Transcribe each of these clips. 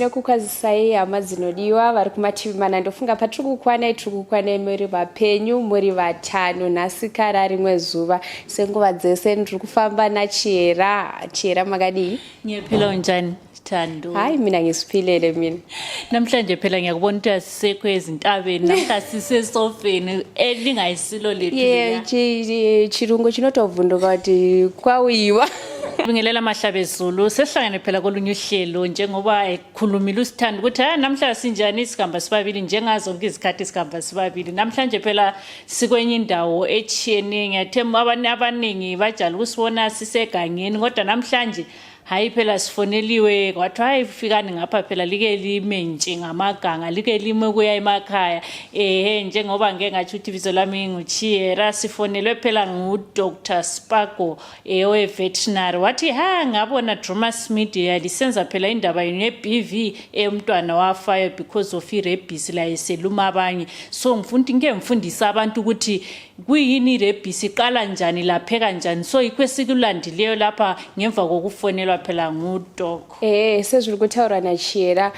Tinokukwazisai hama dzinodiwa vari kumativi mana. Ndofunga patirikukwanai muri vapenyu muri vatano. Nhasi kara rimwe zuva senguva dzese ndiri kufamba nachiyera makadii? Ngiyaphila unjani Thando? Hayi mina ngisiphilele mina. Namhlanje phela ngiyakubona ukuthi asisekho ezintabeni namhla sisesofeni elingayisilo lethu. Chirungu chinotovhunduka kuti kwawiwa. Bingelela mahlabe Zulu sesihlangene phela kolunye uhlelo njengoba ekhulumile uSithando ukuthi namhla sinjani isigamba sibabili njengazonke izikhathi isigamba sibabili. Namhlanje phela sikwenye indawo echiyene ngiyathemba abaningi bajala ukusibona sisegangeni kodwa namhlanje hayi phela sifoneliwe kwathiwa hayi fikani ngapha phela like lime nje ngamaganga like lime kuya emakhaya njengoba ngeke ngathi ukuthi ibizo lami nguChira sifonelwe phela nguDr Spago owe veterinary wathi ngabona Drewmas media lisenza phela indaba yeBV umntwana wafayo because of Rabies la eseluma abanye so ngimfundisa abantu ukuthi kuyini Rabies iqala njani lapheka njani so yikho sikulandileyo lapha ngemva kokufonelwa phela nguDoc. Sezviri kutaura naChira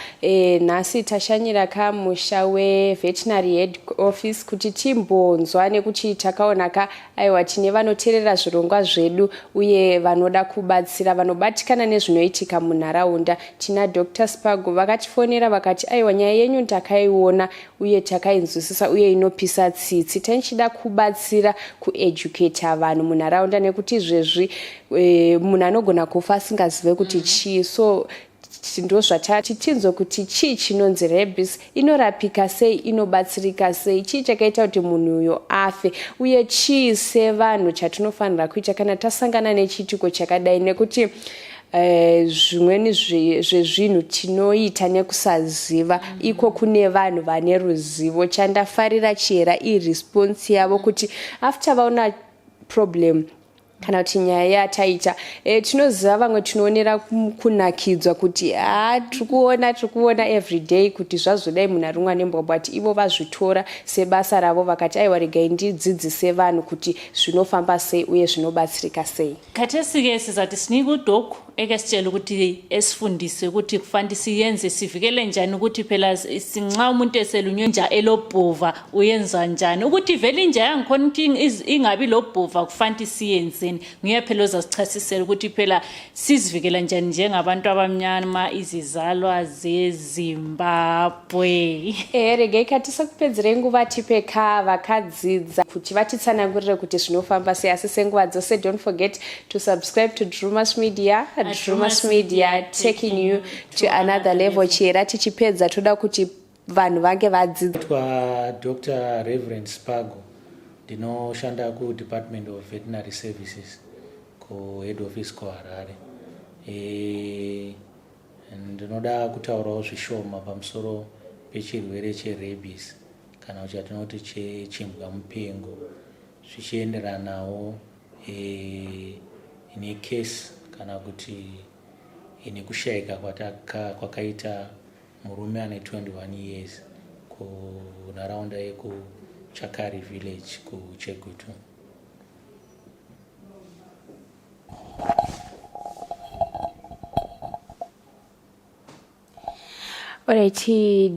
nhasi tashanyira kamusha weveterinary head office kuti timbonzwa nekuti takaona aiwa tine vanoteerera zvirongwa zvedu uye vanoda kubatsira vanobatikana nezvinoitika munharaunda. Tina Dr Spago vakatifonera vakati aiwa nyaya yenyu takaiona uye takainzwisisa uye inopisa tsitsi tichida kubatsira kueducata vanhu munharaunda nekuti izvezvi munhu anogona kufa asingazive kuti chii so ndozvatati tinzwe kuti chii chinonzi Rabies inorapika sei inobatsirika sei chii chakaita kuti munhu uyo afe uye chii sevanhu chatinofanira kuita kana tasangana nechitiko chakadai nekuti zvimweni zvezvinhu tinoita nekusaziva iko kune vanhu vane ruzivo. Chandafarira Chira iresponse yavo kuti after vaona problem kana kuti nyaya yataita tinoziva vamwe tinoonera kunakidzwa kuti tirikuona everyday kuti zvazodai munhu arumwa nembwabwa ati ivo vazvitora sebasa ravo vakati aiwa regai ndidzidzise vanhu kuti zvinofamba sei uye zvinobatsirika sei. Khathesi-ke sizati sinike uDoc ekasitshela ukuthi esifundise ukuthi kufanele siyenze sivikele njani ukuthi phela sinxa umuntu eselunywe nja elobhova uyenza njani ukuthi vele inja yangikhona ingabi lobhova kufanele siyenzeni. Ngiyaphela uzasichasisela ukuthi phela sizivikela njani njengabantu abamnyama izizalwa zeZimbabwe. Regai katisakupedzerei nguva tipe vakadzidza kuti vatitsanangurire kuti zvinofamba sei asi senguva dzose don't forget to subscribe to Drewmas Media. Drewmas Media taking you to another level. Chira tichipedza toda kuti vanhu vange vadzidza. Dr. Reverend Spago ndinoshanda Department of Veterinary Services head office kuHarare. Ndinoda kutaurawo zvishoma pamusoro pechirwere cheRabies kana kuti chatinoti chechimbwamupengo zvichienderanawo ine case kana kuti ine kushayika kwakaita murume ane 21 years kunharaunda yekuChakare village kuChegutu. Alright,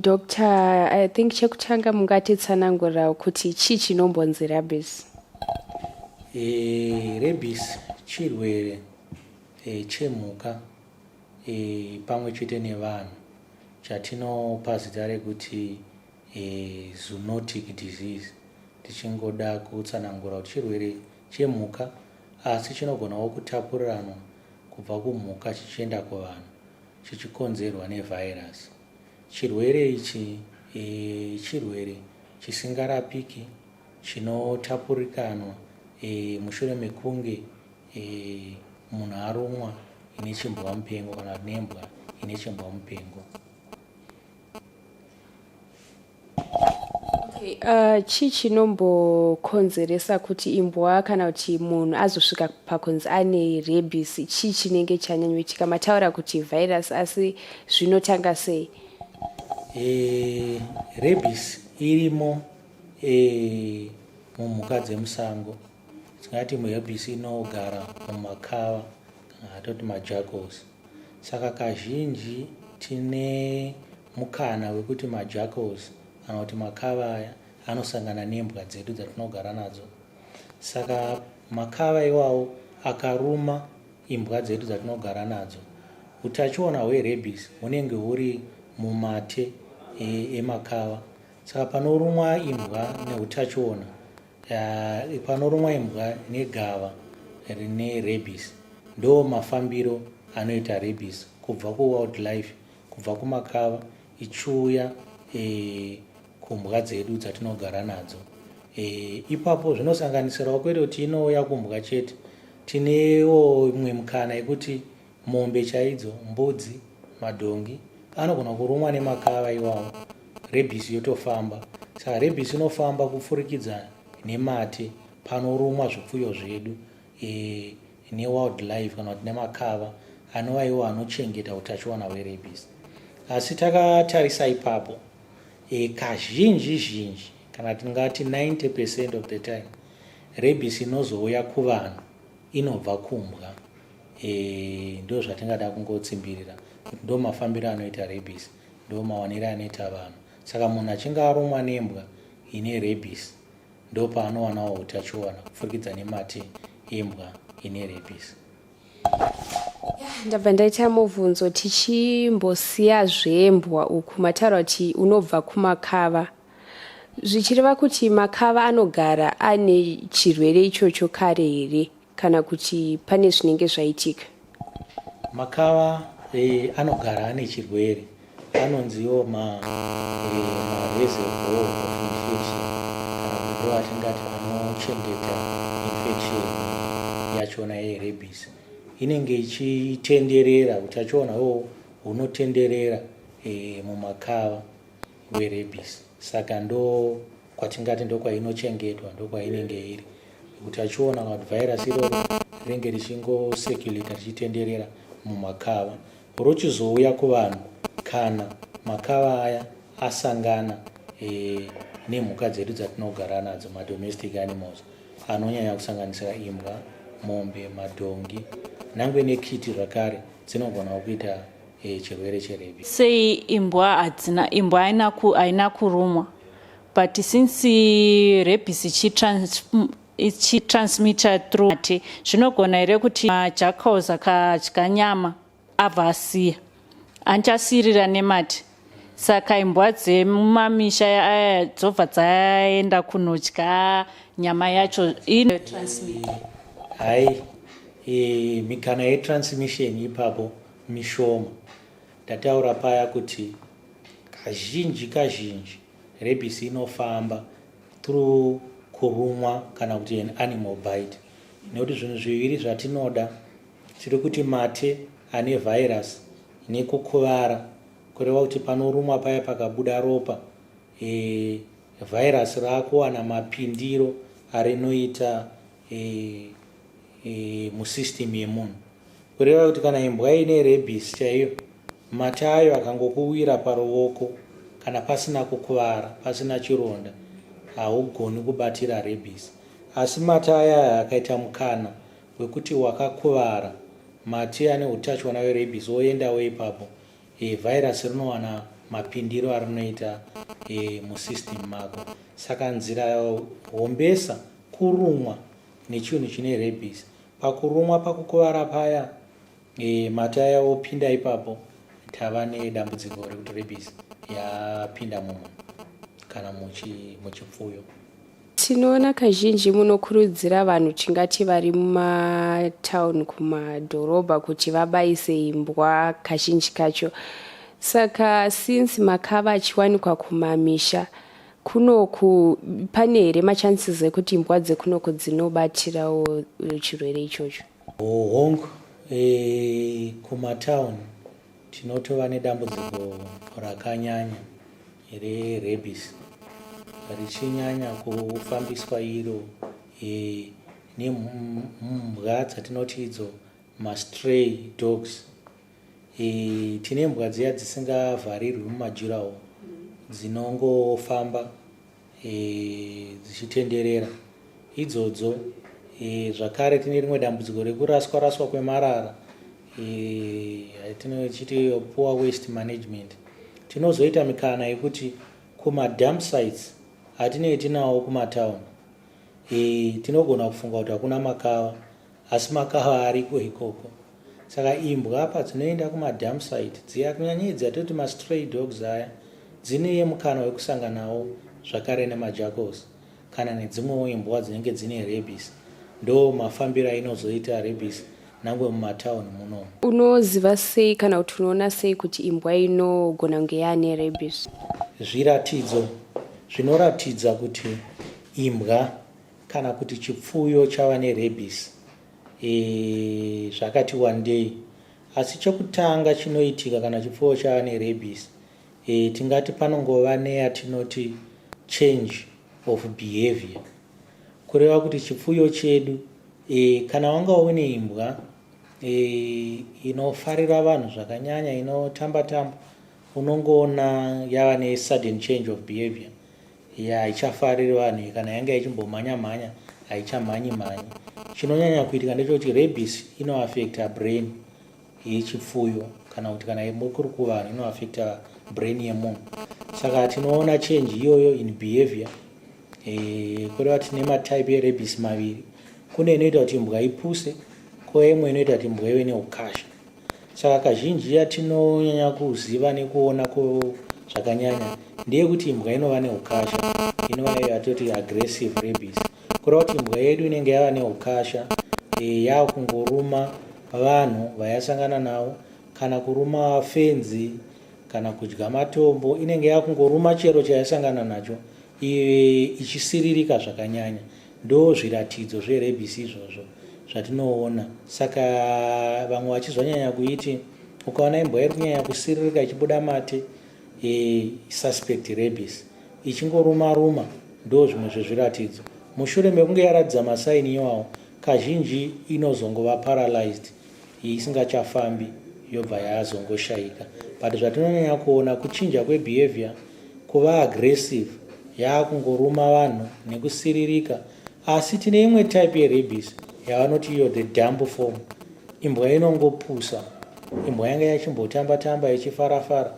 Doctor, I think chekutanga mungatitsanangurira kuti chii chinombonzi Rabies. Rabies chirwere chemhuka pamwe chete nevanhu chatinopa zita rekuti zoonotic disease. Tichingoda kutsanangura kuti chirwere chemhuka asi chinogonawo kutapurirana kubva kumhuka chichienda kuvanhu chichikonzerwa nevirus. Chirwere ichi chirwere chisingarapiki chinotapurikanwa mushure mekunge munhu arumwa ine chimbwamupengo kana nembwa ine chimbwamupengo. Chii chinombokonzeresa kuti imbwa kana kuti munhu azosvika pakunzi ane Rabies chii chinenge chanyanyoitika? Mataura kuti virus asi zvinotanga sei? Rabies irimo mumhuka dzemusango. Tingati Rabies inogara mumakava kana toti majackals. Saka kazhinji tine mukana wekuti majackals kana kuti makava aya anosangana nembwa dzedu dzatinogara nadzo. Saka makava iwawo akaruma imbwa dzedu dzatinogara nadzo, utachiona hwerabies hunenge huri mumate emakava. Saka panorumwa imbwa neutachiona, panorumwa imbwa negava rine rabies, ndo mafambiro anoita rabies kubva kuwildlife, kubva kumakava ichiuya kumbwa dzedu dzatinogara nadzo. Ipapo zvinosanganisirawo kwete kuti inouya kumbwa chete, tinewo imwe mukana yekuti mombe chaidzo, mbudzi, madhongi anogona kurumwa nemakava iwawo, rabies yotofamba. Saka rabies inofamba kupfurikidza nemate panorumwa zvipfuyo zvedu newildlife kana kuti nemakava anova iwo anochengeta utachiona hwerabies. Asi takatarisa ipapo, kazhinji kana tingati 90% of the time rabies inozouya kuvanhu inobva kumbwa. Ndo zvatingada kungotsimbirira, ndo mafambiro anoita rabies, ndo mawanire anoita vanhu. Saka munhu achinge arumwa nembwa ine rabies, ndo paanowanawo utachiona kupfurikidza nemate embwa ine rabies. Ndabva ndaita mubvunzo tichimbosiya zvembwa uku mataura kuti unobva kumakava, zvichireva kuti makava anogara ane chirwere ichocho kare here kana kuti pane zvinenge zvaitika? Makava anogara ane chirwere, anonziwo reservoir of infection, kana ndo atingati anochengeta infection yachona yerabies. Inenge ichitenderera, utachiona hunotenderera mumakava hwerabies. Saka ndo kwatingati ndo kwainochengetwa, ndo kwainenge iri. Utachiona kuti virus iroro rinenge richingocirculate richitenderera mumakava, rochizouya kuvanhu kana makava aya asangana nemhuka dzedu dzatinogara nadzo, madomestic animals, anonyanya kusanganisira imbwa, mombe, madhongi, nangwe nekiti zvakare dzinogona kuita chirwere cherabies. Sei imbwa haina kurumwa, but since rabies ichitransmita through mate, zvinogona here kuti majackals akadya nyama abva asiya, anchasirira nemate. Saka imbwa dzemumamisha aya dzobva dzaenda kunodya nyama yacho hai. Mikana yetransmission ipapo mishoma. Ndataura paya kuti kazhinji rabies inofamba through kurumwa kana kuti an animal bite. Nekuti zvinhu zviviri zvatinoda tiri kuti mate ane virus nekukuvara, kureva kuti panorumwa paya pakabuda ropa, virus rakuwana mapindiro arinoita musystem yemunhu. Kureva kuti kana imbwa ine rabies chaiyo, mate ayo akangokuwira paruoko kana pasina kukuvara, pasina chironda, haugoni kubatira rabies. Asi mate aya akaita mukana wekuti wakakuvara, mate ane utachiona hwerabies oendawo ipapo, virus rinowana mapindiro arinoita musystem mako. Saka nzira hombesa kurumwa nechinhu chine rabies. Pakurumwa pakukuvara paya, mate aya opinda ipapo, tava nedambudziko rekuti rabies yapinda mumunhu kana muchipfuyo. Tinoona kazhinji munokurudzira vanhu tingati vari mumatauni kumadhorobha kuti vabayise imbwa kazhinji kacho. Saka since makava achiwanikwa kumamisha, kunoku pane here machances ekuti imbwa dzekunoku dzinobatirawo chirwere ichocho? Hongu, kumatauni tinotova nedambudziko rakanyanya rerabies, richinyanya kufambiswa iro nembwa dzatinoti idzo mastray dogs. Tine mbwa dziya dzisingavharirwi mumajuraho, dzinongofamba dzichitenderera idzodzo. Zvakare tine rimwe dambudziko rekuraswa kwemarara tinochiti poor waste management. Tinozoita mikana yekuti kuma-dump sites hatinenge tinawo kumatown. Tinogona kufunga kuti hakuna makava, asi makava ariko ikoko. Saka imbwa padzinoenda kuma-dump site dziya kunyanya dzatoti ma-stray dogs aya dzine mukana wekusanganawo zvakare nemajackals kana nedzimwewo imbwa dzinenge dzine rabies. Ndo mafambiro ainozoita rabies nangwe mumatown muno. Unoziva sei kana kuti unoona sei kuti imbwa inogona kunge yaane rabies? Zviratidzo zvinoratidza kuti imbwa kana kuti chipfuyo chava nerabies zvakati wandei. Asi chokutanga chinoitika kana chipfuyo chava nerabies, tingati panongova neyatinoti change of behavior, kureva kuti chipfuyo chedu kana wanga une imbwa inofarira vanhu zvakanyanya, inotamba-tamba, unongoona yava ne-sudden change of behavior. Haichafariri vanhu, kana yanga ichimbomhanya-mhanya haichamhanyi-mhanyi. Chinonyanya kuitika ndechekuti rabies inoaffecta brain yechipfuyo, kana kuti kana kuri kuvanhu inoaffecta brain yemunhu. Saka tinoona change iyoyo in behavior. Kureva tine matype erabies maviri. Kune inoita kuti imbwa ipuse, koimwe inoita kuti imbwa ive neukasha. Saka kazhinji yatinonyanya kuziva nekuona zvakanyanya ndeyekuti imbwa inova neukasha, inova yatoti aggressive rabies. Kureva kuti imbwa yedu inenge yava neukasha, yakungoruma vanhu vayasangana navo, kana kuruma fenzi, kana kudya matombo, inenge yakungoruma chero chayasangana nacho ichisiririka zvakanyanya. Ndo zviratidzo zverabies izvozvo zvatinoona. Saka vamwe vachizonyanya kuiti ukaona imbwa iri kunyanya kusiririka ichibuda mate, suspect rabies. Ichingoruma-ruma ndo zvimwe zvezviratidzo. Mushure mekunge yaratidza masaini iwawo, kazhinji inozongova paralyzed, isingachafambi, yobva yazongoshaika. But zvatinonyanya kuona kuchinja kwebehavior, kuva aggressive, yakungoruma vanhu nekusiririka. Asi tine imwe type yerabies yavanoti iyo the dump form. Imbwa inongopusa. Imbwa yanga yachimbotamba-tamba ichifara-fara,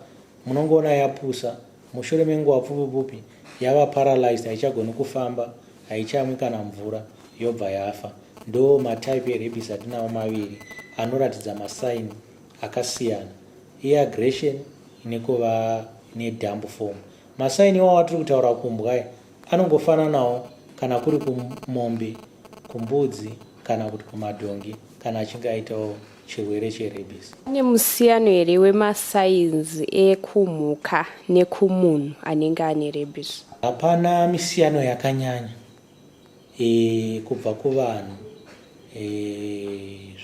munongoona yapusa, mushure menguva pfupi-pfupi yava paralyzed, haichagoni kufamba, haichamwi kana mvura, yobva yafa. Ndo matype yerabies atinawo maviri anoratidza masaini akasiyana, aggression nekuva nedump form. Masaini iwawo atiri kutaura kumbwa anongofananawo kana kuri kumombe, kumbudzi, kana kuti kumadhongi, kana achinge aitawo chirwere cherabies. Pane musiyano here wemasainzi ekumhuka nekumunhu anenge ane rabies? Hapana misiyano yakanyanya kubva kuvanhu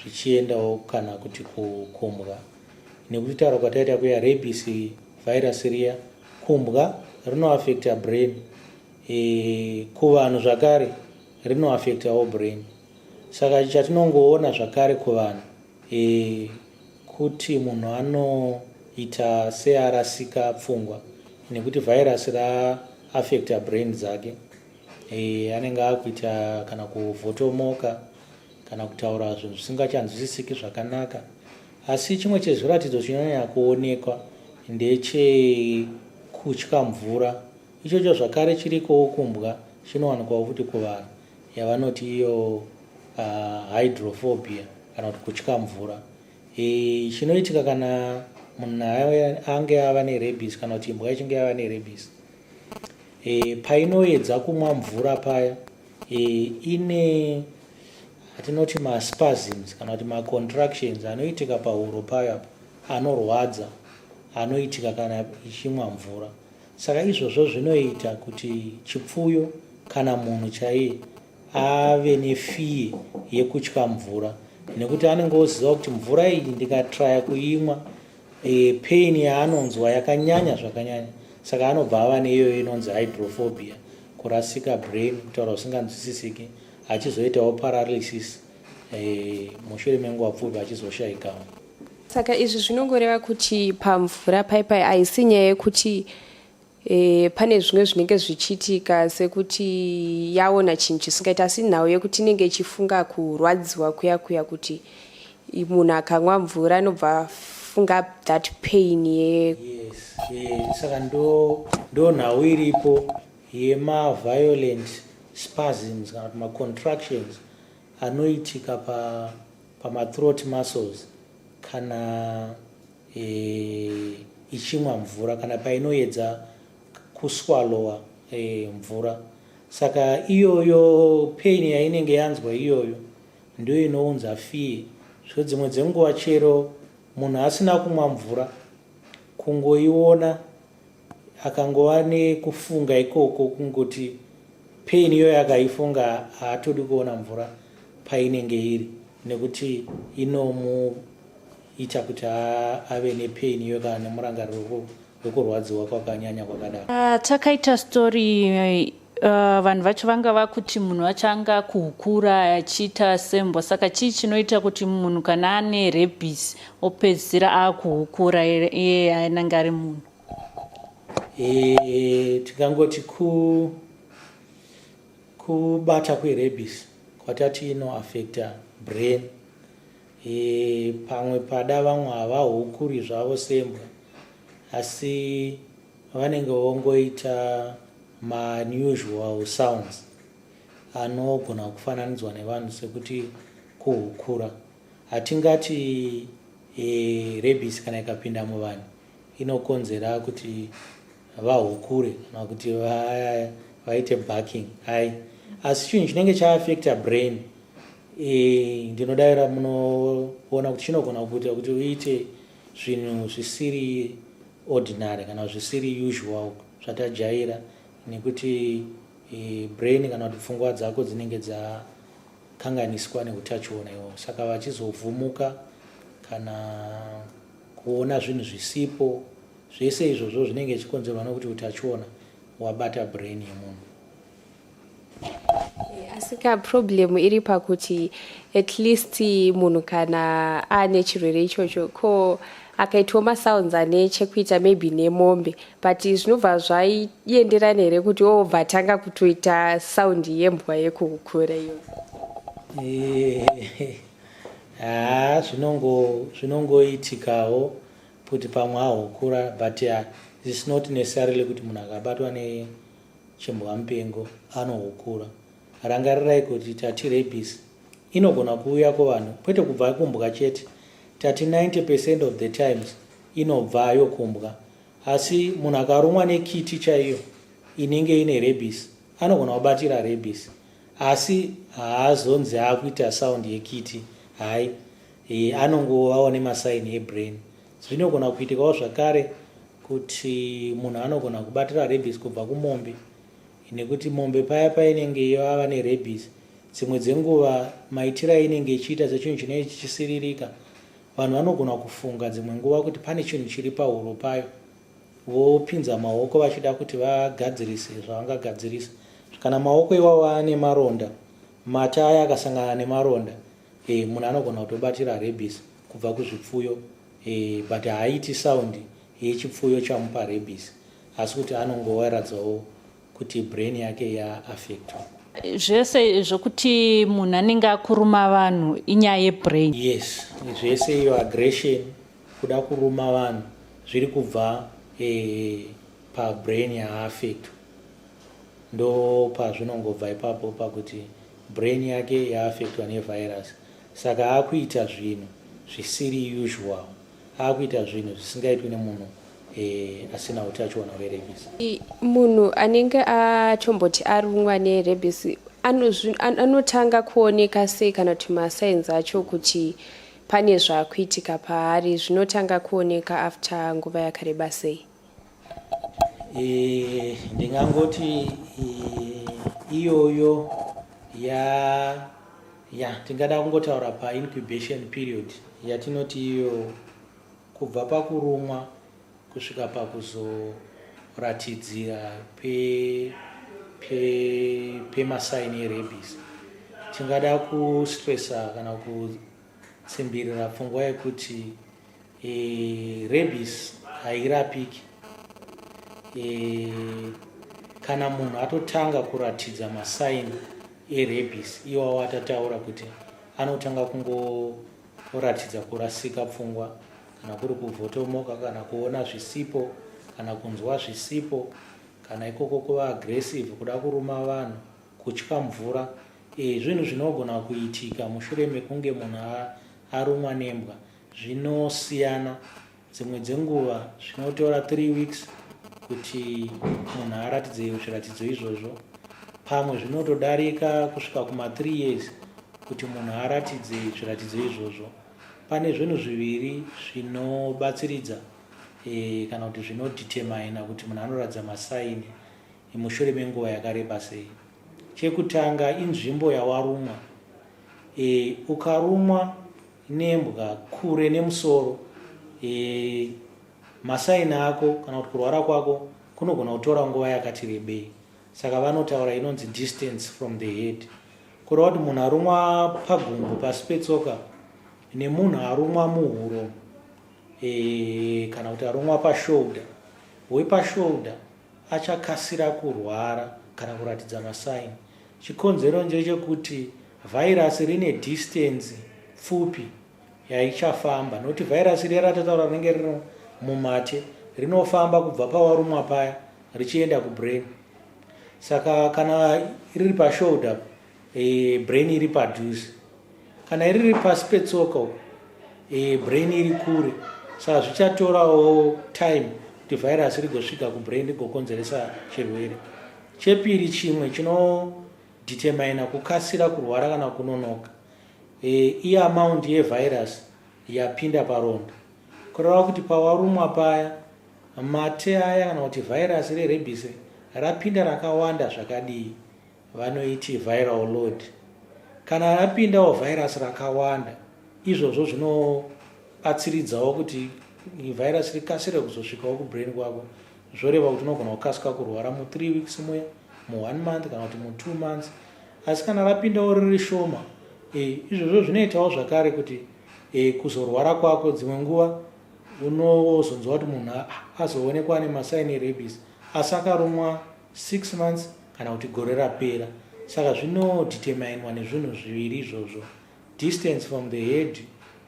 zvichiendawo kana kuti kumbwa. Nekuti taura kwataita kuya rabies virus riya kumbwa rinoaffecta brain, kuvanhu zvakare rinoaffectawo brain. Saka chatinongoona zvakare kuvanhu kuti munhu anoita searasika pfungwa nekuti virus raaffecta brain dzake, anenge akuita kana kuvhotomoka kana kutaura zvinhu zvisingachanzwisisiki zvakanaka. Asi chimwe chezviratidzo chinonyanya kuonekwa ndechekutya mvura. Ichocho zvakare chirikowo kumbwa, chinowanikwawo futi kuvanhu, yavanoti iyo hydrophobia kana kuti kutya mvura. Chinoitika kana munhu ange ava nerabies kana kuti imbwa ichinge yava nerabies, painoedza kumwa mvura paya, ine atinoti maspasms kana kuti macontractions anoitika pahuro payo anorwadza, anoitika kana ichimwa mvura. Saka izvozvo zvinoita kuti chipfuyo kana munhu chaiye ave nefiye yekutya mvura, nekuti anenge oziva kuti mvura iyi ndikatraya kuimwa pain yaanonzwa yakanyanya zvakanyanya. Saka anobva ava neiyo inonzi hydrophobia, kurasika brain, kutaura usinganzwisisiki, achizoitawo paralysis, mushure menguva pfupi achizoshayikawo. Saka izvi zvinongoreva kuti pamvura paipai haisi nyaya yekuti pane zvimwe zvinenge zvichiitika sekuti yaona chinhu chisingaita, asi nhau yekuti inenge ichifunga kurwadziwa kuya kuti munhu akamwa mvura anobva funga that pain yes. Saka ndo nhau iripo yema-violent spasms kana kuti ma-contractions anoitika pama-throat muscles kana ichimwa mvura kana painoedza kuswalowa mvura. Saka iyoyo pain yainenge yanzwa iyoyo ndio inounza fear. So dzimwe dzenguva chero munhu asina kumwa mvura kungoiona akangova nekufunga ikoko kungoti pain iyoyo akaifunga haatodi kuona mvura painenge iri nekuti inomuita kuti ave nepain iyoyo kana nemurangariro wekurwadziwa kwakanyanya kwakadaro. Takaita story vanhu vacho vanga vakuti munhu wacho anga kuhukura achiita sembwa, saka chii chinoita kuti munhu kana ane rabies opedzisira akuhukura iye anenge ari munhu? Tikangoti kubata kwerabies kwatati inoaffecta brain. Pamwe pada vamwe havahukuri zvavo sembwa asi vanenge vongoita ma-unusual sounds anogona kufananidzwa nevanhu sekuti kuhukura. Hatingati rabies kana ikapinda muvanhu inokonzera kuti vahukure kana kuti vaite barking, hai, asi chinhu chinenge chaaffecta brain ndinodavira munoona kuti chinogona kuita kuti uite zvinhu zvisiri ordinary kana zvisiri usual zvatajaira, nekuti brain kana kuti pfungwa dzako dzinenge dzakanganiswa neutachiona iwo. Saka vachizovhumuka kana kuona zvinhu zvisipo, zvese izvozvo zvinenge chikonzerwa nokuti utachiona wabata brain yemunhu. Asika problem iri pakuti at least munhu kana ane chirwere ichocho ko akaitwa masounds ane chekuita maybe nemombe, but zvinobva zvaienderana here kuti obva tanga kutoita sound yembwa yekuhukura iyo? Zvinongoitikawo kuti pamwe ahukura, but it's not necessarily kuti munhu akabatwa nechimbwamupengo anohukura. Rangarirai kuti tati rabies inogona kuuya kuvanhu kwete kubva kumbwa chete. Tati 90% of the times inobva yokumbwa, asi munhu akarumwa nekiti chaiyo inenge ine rabies anogona kubatira rabies asi haazonzi akuita sound yekiti, hai, anongovawo nemasaini ebrain. Zvinogona kuitikawo zvakare kuti munhu anogona kubatira rabies kubva kumombe, nekuti mombe paya painenge yava nerabies dzimwe dzenguva maitiro ainenge ichiita sechinhu chinenge chichisirika, vanhu vanogona kufunga dzimwe nguva kuti pane chinhu chiri pahuro payo, vopinza maoko vachida kuti vagadzirise zvavangagadzirisa. Kana maoko iwawo ane maronda, mata aya akasangana nemaronda, munhu anogona kutobatira rabies kubva kuzvipfuyo, but haaiti sound yechipfuyo chamupa rabies, asi kuti anongowaradzawo kuti brain yake yaaffectwa. Zvese zvokuti munhu anenge akuruma vanhu inyaya yebrain? Yes, zvese iyo aggression, kuda kuruma vanhu zviri kubva pabrain yaaffectwa. Ndo pazvinongobva ipapo pakuti brain yake yaaffectwa nevirus. Saka akuita zvinhu zvisiri usual, akuita zvinhu zvisingaitwi nemunhu asina utachiona hwerabies. Munhu anenge atomboti arumwa nerabies anotanga kuoneka sei kana kuti masigns acho kuti pane zvakuitika paari? Zvinotanga kuoneka after nguva yakareba sei? Ndingangoti iyoyo tingada kungotaura incubation period yatinoti iyo kubva pakurumwa kusvika pakuzoratidzira pemasaini erabies. Tingada kustressa kana kutsimbirira pfungwa yekuti rabies hairapiki. Kana munhu atotanga kuratidza masaini erabies, iwawo atataura kuti anotanga oratidza kurasika pfungwa, kana kuri kuvhotomoka, kana kuona zvisipo, kana kunzwa zvisipo, kana ikoko kuva aggressive, kuda kuruma vanhu, kutya mvura. Zvinhu zvinogona kuitika mushure mekunge munhu arumwa nembwa. Zvinosiyana, dzimwe dzenguva zvinotora 3 weeks kuti munhu aratidze zviratidzo izvozvo. Pamwe zvinotodarika kusvika kuma 3 years kuti munhu aratidze zviratidzo izvozvo. Pane zvinhu zviviri zvinobatsiridza kana kuti zvinodetermina kuti munhu anoratidza masaini mushure menguva yakareba sei. Chekutanga inzvimbo yawarumwa. Ukarumwa nembwa kure nemusoro, masaini ako kana kuti kurwara kwako kunogona kutora nguva yakati rebei. Saka vanotaura inonzi distance from the head. Kureva kuti munhu arumwa pagumbo pasi petsoka nemunhu arumwa muhuro, kana kuti arumwa pashoulder, wepashoulder achakasira kurwara kana kuratidza masaini. Chikonzero ndechekuti vhairasi rine distance pfupi yaichafamba, nokuti vhairasi riya ratataura rinenge riri mumate rinofamba kubva pawarumwa paya richienda kubrain. Saka kana riri pashoulder, brain iri padhuze. Kana riri pasi petsoka, brain iri kure. Saka zvichatorawo time kuti vhairasi rigosvika kubrain rigokonzeresa chirwere. Chepiri, chimwe chinodetermina kukasira kurwara kana kunonoka, amount yevhairasi yapinda paronda. Kureva kuti pawarumwa paya, mate aya kana kuti vhairasi rerebhisi rapinda rakawanda zvakadii, vanoiti viral load. Kana rapindawo vhairasi rakawanda, izvozvo zvinobatsiridzawo kuti vhairasi rikasire kuzosvikawo kubrain kwako. Zvoreva kuti unogona kukasika kurwara mu3 weeks muya, mu1 month kana kuti mu2 months. Asi kana rapindawo riri shoma, izvozvo zvinoitawo zvakare kuti kuzorwara kwako dzimwe nguva unozonzwa kuti munhu azoonekwa nemasaini erabies asi akarumwa 6 months kana kuti gore rapera. Saka zvinodeterminwa nezvinhu zviviri izvozvo, distance from the head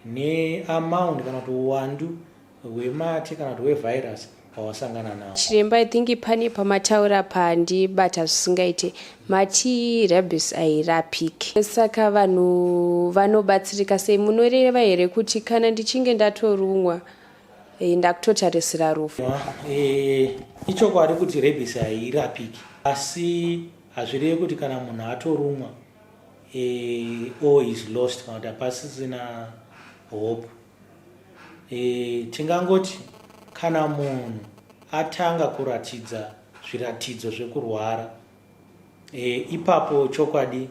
neamount kana kuti uwandu hwemate kana kuti hwevhairasi pawasangana nawo. Chiremba, I think pane pamataura pandibata zvisingaite, mati rabies hairapiki. Saka vanhu vanobatsirika sei? Munoreva here kuti kana ndichinge ndatorumwa ndakutotarisira rufu? Ichokwadi kuti rabies hairapiki, asi hazvirevi kuti kana munhu atorumwa all is lost kana kuti hapasisina hope. Tingangoti kana munhu atanga kuratidza zviratidzo zvekurwara, ipapo chokwadi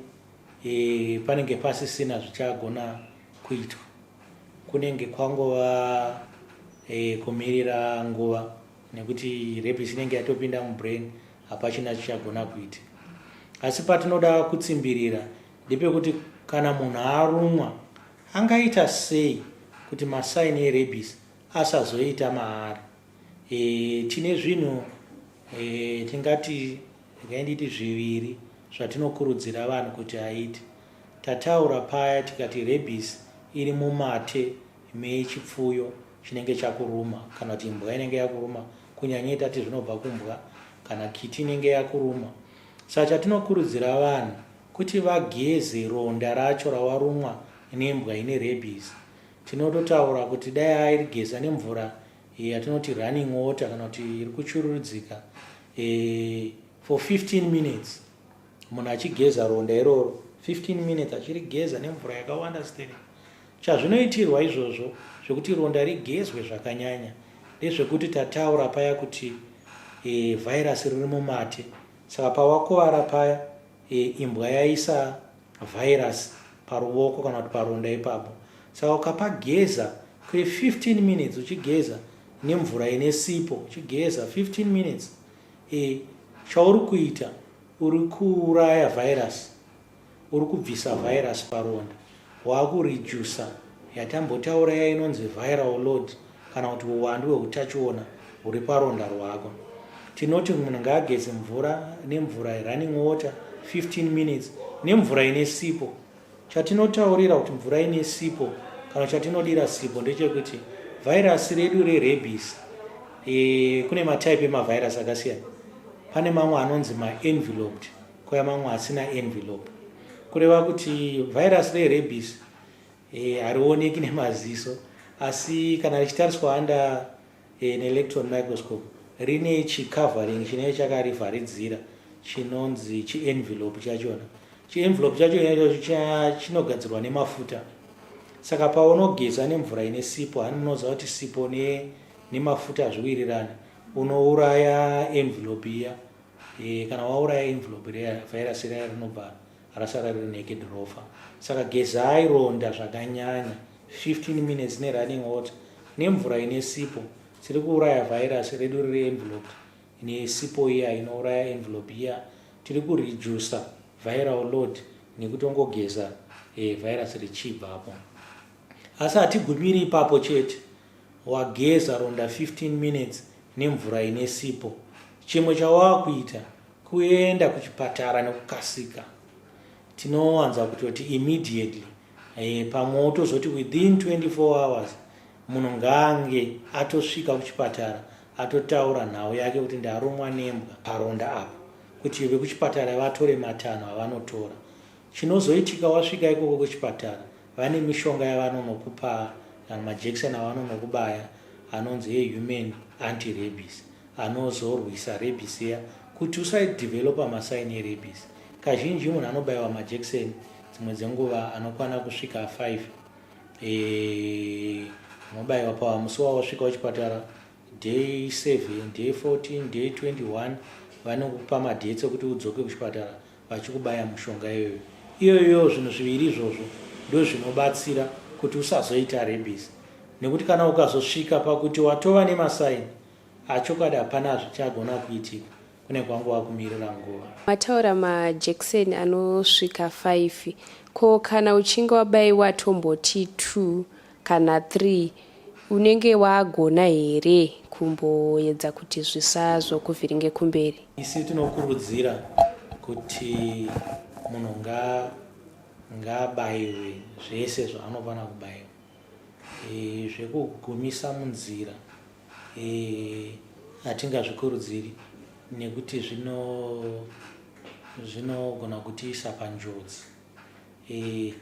panenge pasisina zvichagona kuitwa. Kunenge kwangova kumirira nguva, nekuti rabies inenge yatopinda mubrain, hapachina chichagona kuita. Asi patinoda kutsimbirira ndepekuti kana munhu arumwa angaita sei kuti masaini erabies asazoita maari. Tine zvinhu tingati nditi zviviri zvatinokurudzira vanhu kuti aite. Tataura paya tikati rabies iri mumate mechipfuyo chinenge chakuruma, kana kuti imbwa inenge yakuruma, kunyanya tati zvinobva kumbwa, kana kiti inenge yakuruma. Saka chatinokurudzira vanhu kuti vageze ronda racho rawarumwa nembwa ine rabies. Tinototaura kuti dai airigeza nemvura yatinoti running water kana kuti iri kuchururudzika for 15 minutes. Munhu achigeza ronda iroro 15 minutes achirigeza nemvura yakawanda steri. Chazvinoitirwa izvozvo zvekuti ronda rigezwe zvakanyanya ndezvekuti tataura paya kuti vhairasi riri mumate. Saka pawakuvara paya, imbwa yaisa vhairasi paruoko kana kuti paronda ipapo. Saka ukapageza kwe 15 minutes uchigeza nemvura ine sipo, uchigeza 15 minutes, chauri kuita uri kuuraya vhairasi, uri kubvisa vhairasi paronda, wakuredusa yatambotaura inonzi viral load kana kuti uwandu hweutachiona huri paronda rwako. Tinoti munhu ngaageze mvura nemvura running water 15 minutes nemvura ine sipo. Chatinotaurira kuti mvura ine sipo kana chatinodira sipo ndechekuti vhairasi redu rerabies kune mataipi emavhairasi akasiyana. Pane mamwe anonzi maenveloped kwaya mamwe asina envelope, kureva kuti vhairasi rerabies harioneki nemaziso, asi kana richitariswa under an electron microscope rine chicovering chinenge chakarivharidzira chinonzi chienvelope chachona. Chienvelope chacho chinogadzirwa nemafuta, saka paunogeza nemvura ine sipo, hanonoziva kuti sipo nemafuta zviwirirana, unouraya envelope iya. Kana wauraya envelope reya vhairasi raya rinobva rasara riri naked rofa. Saka gezai ronda zvakanyanya 15 minutes nerunning water nemvura ine sipo, tiri kuuraya vhairasi redu riri envelope ine sipo iya inouraya envelope iya. Tiri kuredusa viral load nekutongogeza vhairasi richibvapo. Asi hatigumiri ipapo chete, wageza ronda 15 minutes nemvura ine sipo, chimwe chawakuita kuenda kuchipatara nekukasika. Tinowanza kutoti immediately pamwe wotozoti within 24 hours munhu ngaange atosvika kuchipatara atotaura nhau yake kuti ndarumwa nembwa paronda apo, kuti vekuchipatara vatore matanho avanotora. Chinozoitika wasvika ikoko kuchipatara, vane mishonga yavanonokupa kana majekiseni avanonokubaya anonzi human anti-rabies anozorwisa rabies iya kuti usadevelopa masaini erabies. Kazhinji munhu anobayiwa majekiseni dzimwe dzenguva anokwana kusvika 5. Unobayiwa pamusi wawasvika kuchipatara day 7, day 14, day 21, vanokupa madhetsi ekuti udzoke kuchipatara vachikubaya mushonga iyoyo. Zvinhu zviviri izvozvo ndo zvinobatsira kuti usazoita rabies, nekuti kana ukazosvika pakuti watova nemasaini achokadi hapana zvichagona kuitika, kune kwanguva kumirira nguva. Mataura majekiseni anosvika 5, ko kana uchinge wabayiwa tomboti 2 kana 3 unenge wagona here kumboedza kuti zvisazokuvhiringe kumberi? Isi tinokurudzira kuti munhu ngaabayiwe zvese zvaanofanira kubayiwa. Zvekugumisa munzira hatingazvikurudziri nekuti zvinogona kutiisa panjodzi.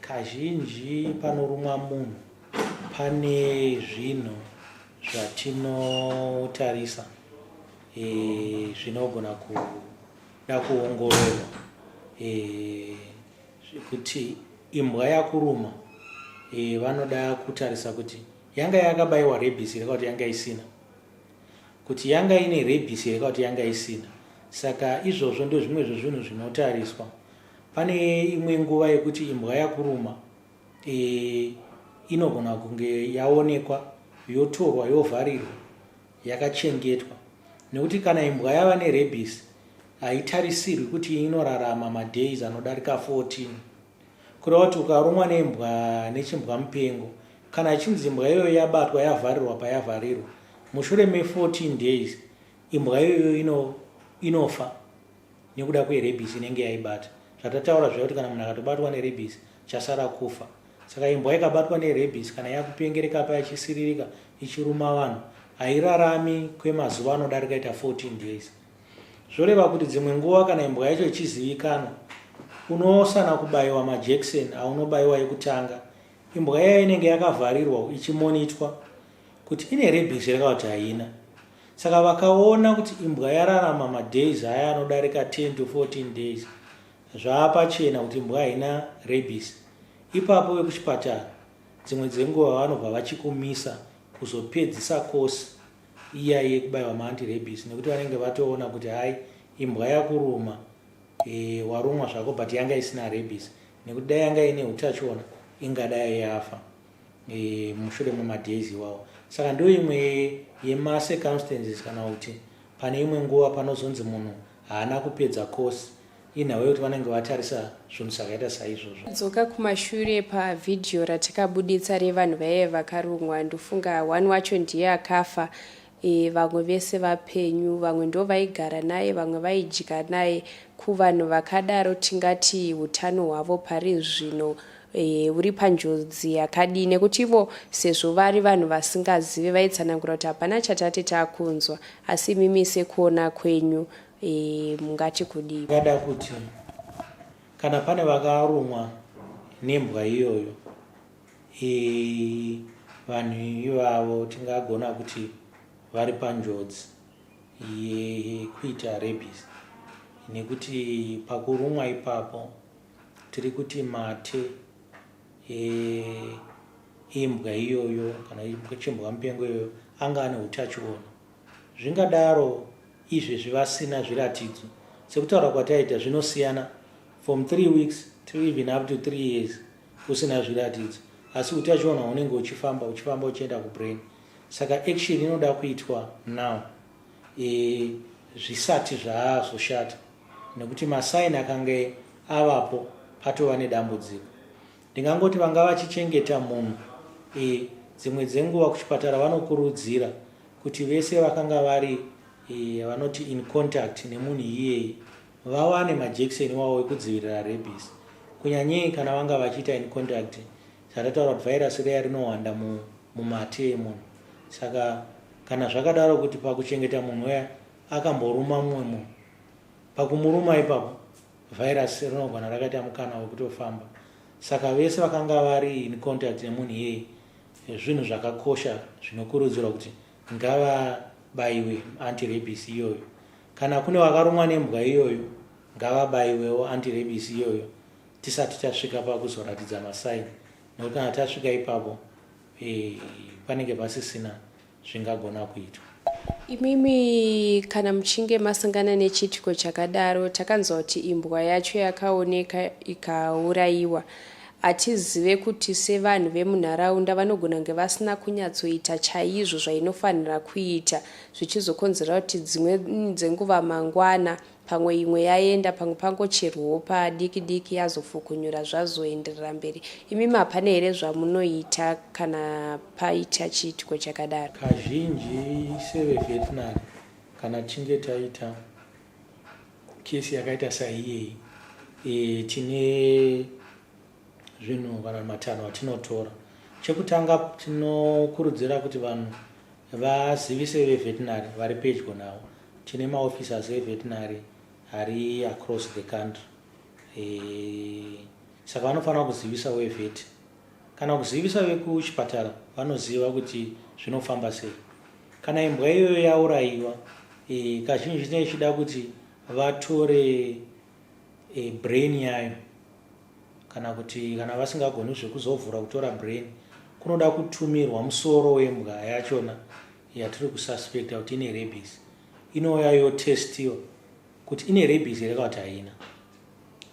Kazhinji panorumwa munhu pane zvinhu zvatinotarisa zvinogona kuda kuongororwa, kuti imbwa yakuruma vanoda kutarisa kuti yanga yakabayiwa rabies here kana kuti yanga isina, kuti yanga ine rabies here kana kuti yanga isina. Saka izvozvo ndo zvimwe zvezvinhu zvinotariswa. Pane imwe nguva yekuti imbwa yakuruma inogona kunge yaonekwa, yotorwa, yovharirwa, yakachengetwa, nekuti kana imbwa yava nerabies haitarisirwi kuti inorarama madays anodarika 14. Kureva kuti ukarumwa nembwa nechimbwamupengo, kana ichinzi imbwa iyoyo yabatwa yavharirwa payavharirwa, mushure me14 days imbwa iyoyo inofa nekuda kwerabies inenge yaibata. Zvatotaura zvekuti kana munhu akatobatwa nerabies chasara kufa. Saka imbwa ikabatwa nerabies kana yakupengereka pa yachisiririka ichiruma vanhu hairarami kwemazuva anodarika ita 14 days. Zvoreva kuti dzimwe nguva kana imbwa yacho ichizivikanwa, unosana kubayiwa majekiseni aunobayiwa ekutanga, imbwa iya inenge yakavharirwa ichimonitwa kuti ine rabies here kana kuti haina. Saka vakaona kuti imbwa yararama madays aya anodarika 10 to 14 days, zvaapachena kuti imbwa haina rabies, ipapo vekuchipatara dzimwe dzenguva vanobva vachikumisa kuzopedzisa kosi iya yekubayiwa maanti-rabies, nekuti vanenge vatoona kuti hai imbwa yakuruma warumwa zvako but yanga isina rabies, nekuti dai yanga ine utachiona ingadai yafa mushure memadays iwawo. Saka ndo imwe yemacircumstances kana kuti pane imwe nguva panozonzi munhu haana kupedza kosi, inhau yekuti vanenge vatarisa zvinhu zvakaita saizvozvo. Dzoka kumashure pavhidhiyo ratakabuditsa revanhu vaive vakarumwa, ndofunga one wacho ndiye akafa, vamwe vese vapenyu, vamwe ndo vaigara naye, vamwe vaidya naye. Kuvanhu vakadaro tingati utano hwavo pari zvino uri panjodzi yakadii, nekuti ivo sezvo vari vanhu vasingazivi vaitsanangura kuti hapana chatati takunzwa, asi mimi sekuona kwenyu mungati kudii? Ngada kuti kana pane vakarumwa nembwa iyoyo, vanhu ivavo tingagona kuti vari panjodzi yekuita rabies, nekuti pakurumwa ipapo tiri kuti mate embwa iyoyo kana chimbwamupengo iyoyo anga ane utachiona. Zvingadaro izvezvi vasina zviratidzo, sekutaura kwataita zvinosiyana from 3 weeks to even up to 3 years usina zviratidzo, asi utachiona unenge uchifamba uchienda kubrain. Saka action inoda kuitwa now zvisati zvazoshata, nekuti masaini akange avapo patova nedambudziko. Ndingangoti vanga vachichengeta munhu, dzimwe dzenguva kuchipatara vanokurudzira kuti vese vakanga vari vanoti in contact nemunhu iyeye vawane majekiseni wavo ekudzivirira rabies, kunyanyei kana vanga vachiita in contact. Zvataura kuti virus riya rinowanda mumate emunhu. Saka kana zvakadaro kuti pakuchengeta munhu uya akamboruma mumwe munhu, pakumuruma ipapo virus rinogona rakaita mukana wekutofamba. Saka vese vakanga vari in contact nemunhu iyeye, zvinhu zvakakosha zvinokurudzirwa kuti ngavabayiwe anti-rabies iyoyo. Kana kune vakarumwa nembwa iyoyo ngavabayiwewo anti-rabies iyoyo tisati tasvika pakuzoratidza masaini, nekuti kana tasvika ipapo panenge pasisina zvingagona kuitwa. Imimi kana muchinge masangana nechiitiko chakadaro, takanzwa kuti imbwa yacho yakaoneka ikaurayiwa, atizive kuti sevanhu vemunharaunda vanogona kunge vasina kunyatsoita chaizvo zvainofanira kuita, zvichizokonzera kuti dzimwe dzenguva mangwana pamwe imwe yaenda, pamwe pangocherwawo padiki diki yazofukunyura zvazoenderera mberi. Imimi hapana here zvamunoita kana paita chiitiko chakadaro? Kazhinji seveveterinary kana tichinge taita kesi yakaita saiyeyi, tine zvinhu kana matanho atinotora. Chekutanga tinokurudzira kuti vanhu vazivise veveterinary vari pedyo navo. Tine maofficers eveterinary ari across the country, saka vanofanira kuzivisa weveti. Kana kuzivisa vekuchipatara vanoziva kuti zvinofamba sei. Kana imbwa iyoyo yaurayiwa, kazhinji chinenge chida kuti vatore brain yayo, kana kuti kana vasingagoni zvekuzovhura kutora brain, kunoda kutumirwa musoro wembwa yachona yatiri kususpecta kuti ine rabies. Inouya yotestiwa kuti ine rabies here kana kuti haina.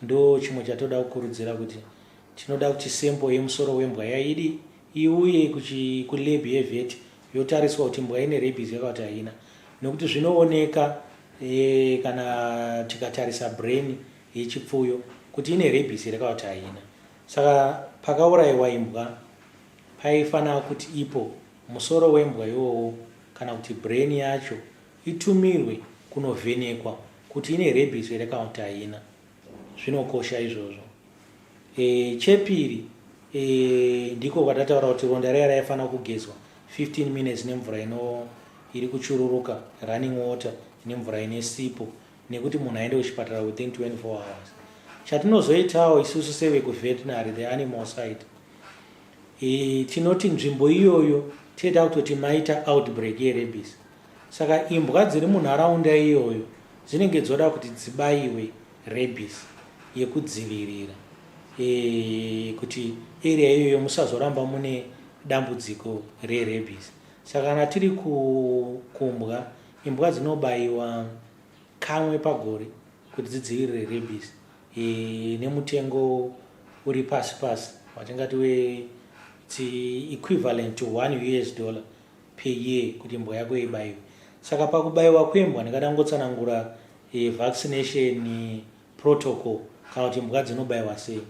Ndo chimwe chatoda kukurudzira kuti tinoda kuti sample yemusoro wembwa yaidi iuye kulab yeveti yotariswa kuti mbwa ine rabies here kana kuti haina, nekuti zvinooneka kana tikatarisa brain yechipfuyo kuti ine rabies here kana kuti haina. Saka pakaurayiwa imbwa paifanira kuti ipo musoro wembwa iwowo kana kuti brain yacho itumirwe kunovhenekwa kuti ine rabies here kana kuti haina. Zvinokosha izvozvo. Chepiri, ndiko kwatataura kuti ronda riya raifanira kugezwa 15 minutes nemvura iri kuchururuka, running water, nemvura ine sipo, nekuti munhu aende kuchipatara within 24 hours. Chatinozoitawo isusu sevekuveterinary, the animal side, tinoti nzvimbo iyoyo tieda kutoti maita outbreak yerabies. Saka imbwa dziri munharaunda iyoyo dzinenge dzoda kuti dzibayiwe rabies yekudzivirira, kuti area iyoyo musazoramba mune dambudziko rerabies. Saka kana tiri kumbwa, imbwa dzinobayiwa kamwe pagore kuti dzidzivirire rabies, nemutengo uri pasi pasi watingati equivalent to $1 per year kuti imbwa yako ibayiwe. Saka pakubayiwa kwembwa ndingada ngotsanangura vaccination protocol kana kuti imbwa dzinobayiwa sei.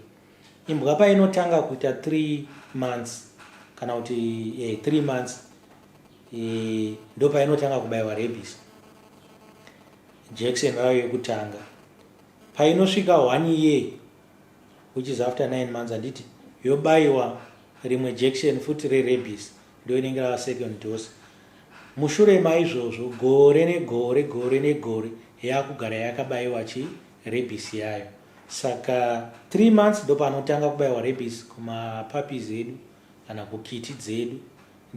Imbwa painotanga kuita 3 months kana kuti 3 months ndo painotanga kubayiwa rabies, jekiseni rayo yekutanga. Painosvika 1 year, which is after 9 months, anditi yobayiwa rimwe jection futi rerabies ndio inenge rava second dose. Mushure maizvozvo gore negore yakugara yakabayiwa rabies yayo. Saka 3 months ndo panotanga kubayiwa rabies kumapapis edu kana kukiti dzedu,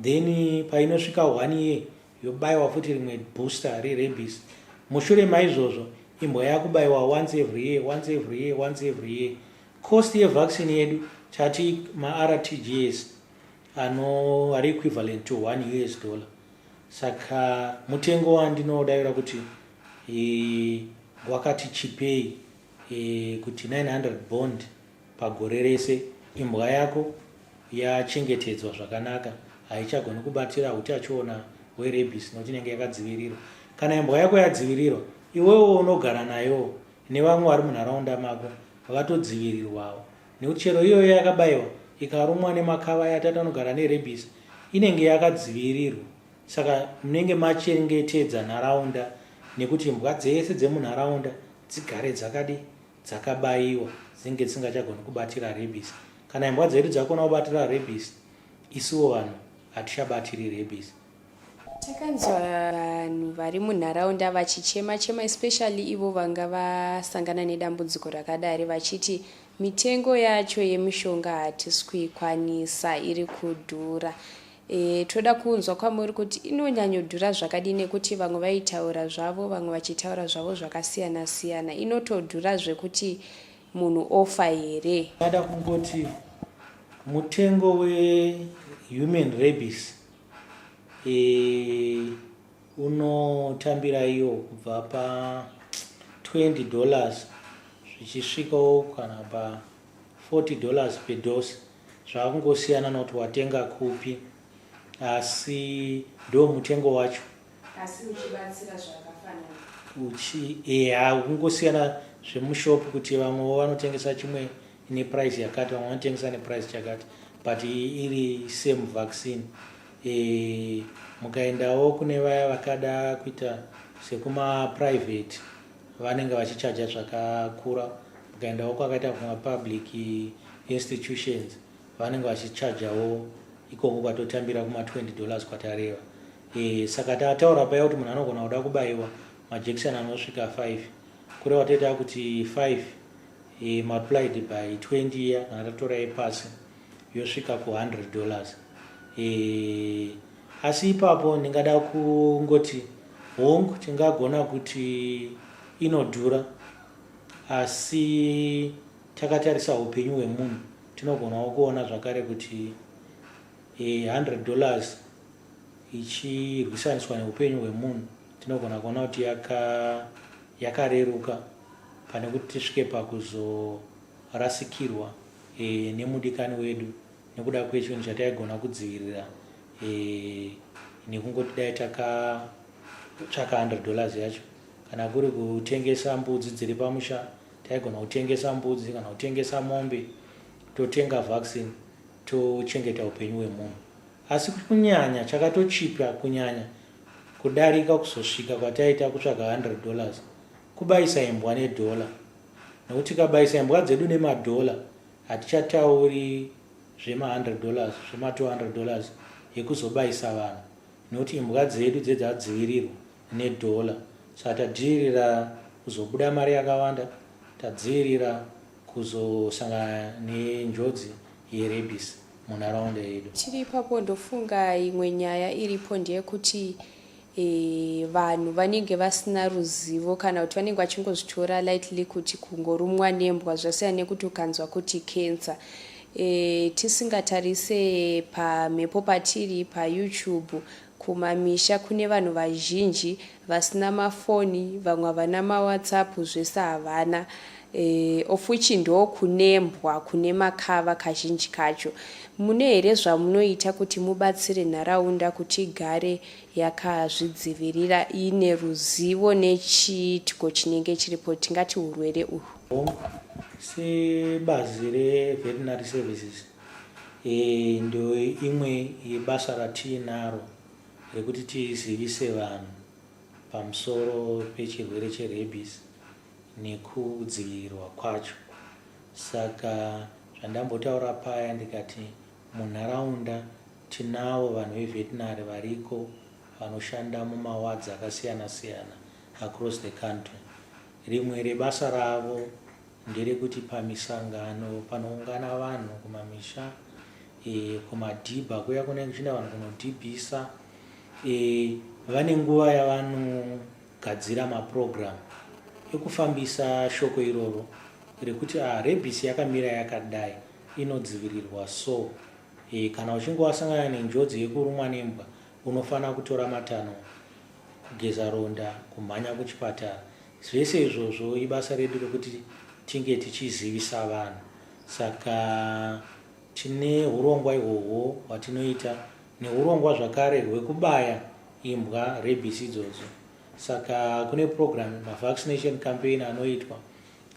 then painosvika 1 year yobayiwa futi rimwe booster rerabies. Mushure maizvozvo imbwa yakubayiwa once every year. Cost yevaccine yedu chati ma-RTGS ari equivalent to $1. Saka mutengo wandinodavira kuti wakati chipei kuti 900 bond pagore rese. Imbwa yako yachengetedzwa zvakanaka, haichagoni kubatira utachiona hwerabies nokuti inenge yakadzivirirwa. Kana imbwa yako yadzivirirwa, iwewo unogara nayo nevamwe vari munharaunda mako vakatodzivirirwawo, nekuti chero iyoyo yakabayiwa ikarumwa nemakava yatata anogara nerabies inenge yakadzivirirwa. Saka munenge machengetedza nharaunda nekuti imbwa dzese dzemunharaunda dzigare dzakabayiwa dzinenge dzisingachagoni kubatira rabies. Kana imbwa dzedu dzakona kubatira rabies, isuwo vanhu hatichabatiri rabies. Takanzwa vanhu vari munharaunda vachichema especially ivo vanga vasangana nedambudziko rakadai vachiti mitengo yacho yemishonga hatisi kuikwanisa, iri kudhura. Toda kunzwa kwamuri kuti inonyanyodhura zvakadini, nekuti vamwe vaitaura zvavo, vamwe vachitaura zvavo zvakasiyana siyana. Inotodhura zvekuti munhu ofa here? Nada kungoti mutengo wehuman rabies unotambira kubva pa $20 zvichisvikawo kana pa $40 per dose. Zvakungosiyana nokuti watenga kupi, asi ndo mutengo wacho. Asi uchibatsira zvakafanana. Kungosiyana zvemushopu kuti vamwe vanotengesa chimwe ine price yakati, vamwe vanotengesa neprice chakati, but iri same vaccine. Mukaendawo kune vaya vakada kuita sekuma private vanenge vachichaja zvakakura, mukaendawo kwakaita kuma public institutions vanenge vachichajawo ikoko kwatotambira kuma $20 kwatareva. Saka tataura paya kuti munhu anogona kuda kubayiwa majekiseni anosvika 5, kureva toita kuti 5 multiplied by 20 year kana tatora epasi yosvika ku $100. Asi ipapo ndingada kungoti hongu tingagona kuti inodhura, asi takatarisa upenyu hwemunhu tinogonawo kuona zvakare kuti $100 ichirwisaniswa neupenyu hwemunhu tinogona kuona kuti yakareruka pane kuti tisvike pakuzorasikirwa nemudikani wedu nekuda kwechinhu chataigona kudzivirira nekungoti dai takatsvaka $100 yacho. Kana kuri kutengesa mbudzi dziri pamusha, taigona kutengesa mbudzi kana kutengesa mombe, totenga vaccine tochengeta upenyu hwemunhu. Asi kunyanya chakatochipa kunyanya kudarika kuzosvika kwataita kutsvaga $100 kubayisa imbwa $1, nekuti kabayisa imbwa dzedu $1 hatichatauri zvema$100 zvema$200 yekuzobayisa vanhu, nekuti imbwa dzedu dzedzivirirwa $1. Saka tadzivirira kuzobuda mari yakawanda, tadzivirira kuzosangana nenjodzi yerabies munharaunda yedu. Chiri ipapo ndofunga imwe nyaya iripo ndeyekuti vanhu vanenge vasina ruzivo kana kuti vanenge vachingozvitora lightly kuti kungorumwa nembwa zvasiyana nekuti ukanzwa kuti cancer. Tisingatarise pamhepo patiri paYouTube kumamisha kune vanhu vazhinji vasina mafoni, vamwe havana maWhatsApp, zvese havana, of which ndo kunembwa kune makava kazhinji kacho. Mune here zvamunoita kuti mubatsire nharaunda kuti igare yakazvidzivirira ine ruzivo nechiitiko chinenge chiripo, tingati urwere uhwu? Sebazi reveterinary services ndo imwe yebasa ratinaro rekuti tizivise vanhu pamusoro pechirwere cherabies nekudzivirirwa kwacho. Saka zvandambotaura paya ndikati munharaunda tinavo vanhu veveterinary variko vanoshanda mumawadzi akasiyana-siyana across the country. Rimwe rebasa ravo nderekuti pamisangano panoungana vanhu kumamisha, kumadhibha kuya kunenge kuchina vanhu kunodhibhisa, vane nguva yavanogadzira maprogramu ekufambisa shoko iroro rekuti rabies yakamira yakadai inodzivirirwa so. Kana uchinge wasangana nenjodzi yekurumwa nembwa unofanira kutora matanho, kugeza ronda, kumhanya kuchipatara. Zvese izvozvo ibasa redu rekuti tinge tichizivisa vanhu. Saka tine urongwa ihwohwo hwatinoita neurongwa zvakare hwekubaya imbwa rabies idzodzo. Saka kune program vaccination campaign anoitwa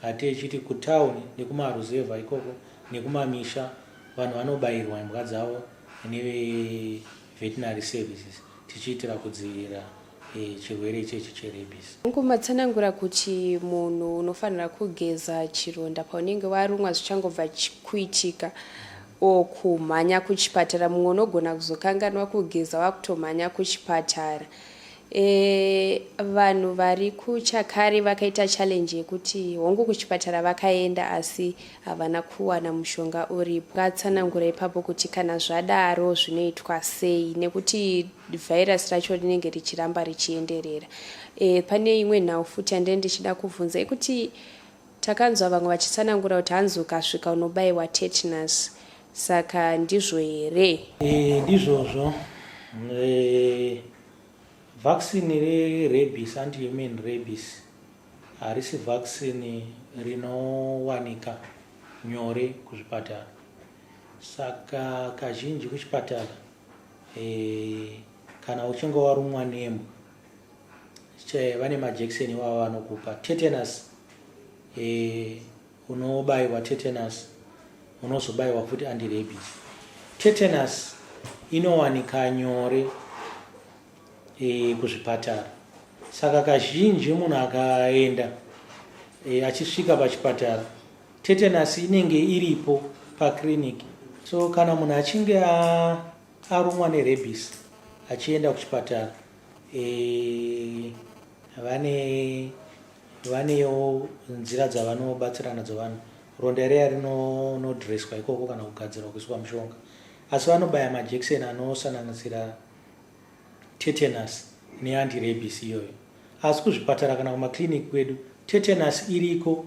atichiti kutauni nekumaruzevha ikoko nekumamisha vanhu vanobayirwa imbwa dzavo neve veterinary services tichiitira kudzivirira chirwere ichechi cherabies. Ungomatsanangura kuti munhu unofanira kugeza chironda paunenge warumwa zvichangobva kuitika kumhanya kuchipatara. Mumwe unogona kuzokanganwa kugeza wakutomhanya kuchipatara. Vanhu vari kuchakare vakaita challenge yekuti hongu kuchipatara vakaenda asi havana kuwana mushonga uripo. Ngatsanangura ipapo kuti kana zvadaro zvinoitwa sei nekuti virus racho rinenge richiramba richienderera. Pane imwe nhau futi ndichida kubvunza yekuti takanzwa vamwe vachitsanangura kuti hanzi ukasvika unobayiwa tetanus. Saka ndizvo here? Ndizvozvo. Vaccine re-rabies, anti-human rabies, harisi vaccine rinowanika nyore kuzvipatara. Saka kazhinji kuchipatara kana uchinge warumwa nembwa vane majekiseni wava vanokupa. Tetanus unobayiwa tetanus, unozobayiwa futi anti-rabies. Tetanus inowanika nyore kuzvipatara. Saka kazhinji munhu akaenda achisvika pachipatara tetanus inenge iripo paclinic. So kana munhu achinge arumwa nerabies achienda kuchipatara vanewo nzira dzavanobatsirana nadzo vanhu. Ronda riya rinodreswa ikoko kana kugadzirwa kuiswa mushonga, asi vanobaya majekiseni anosanganisira tetanus neanti-rabies iyoyo. Asi kuzvipatara kana kumakliniki kwedu tetanus iriko,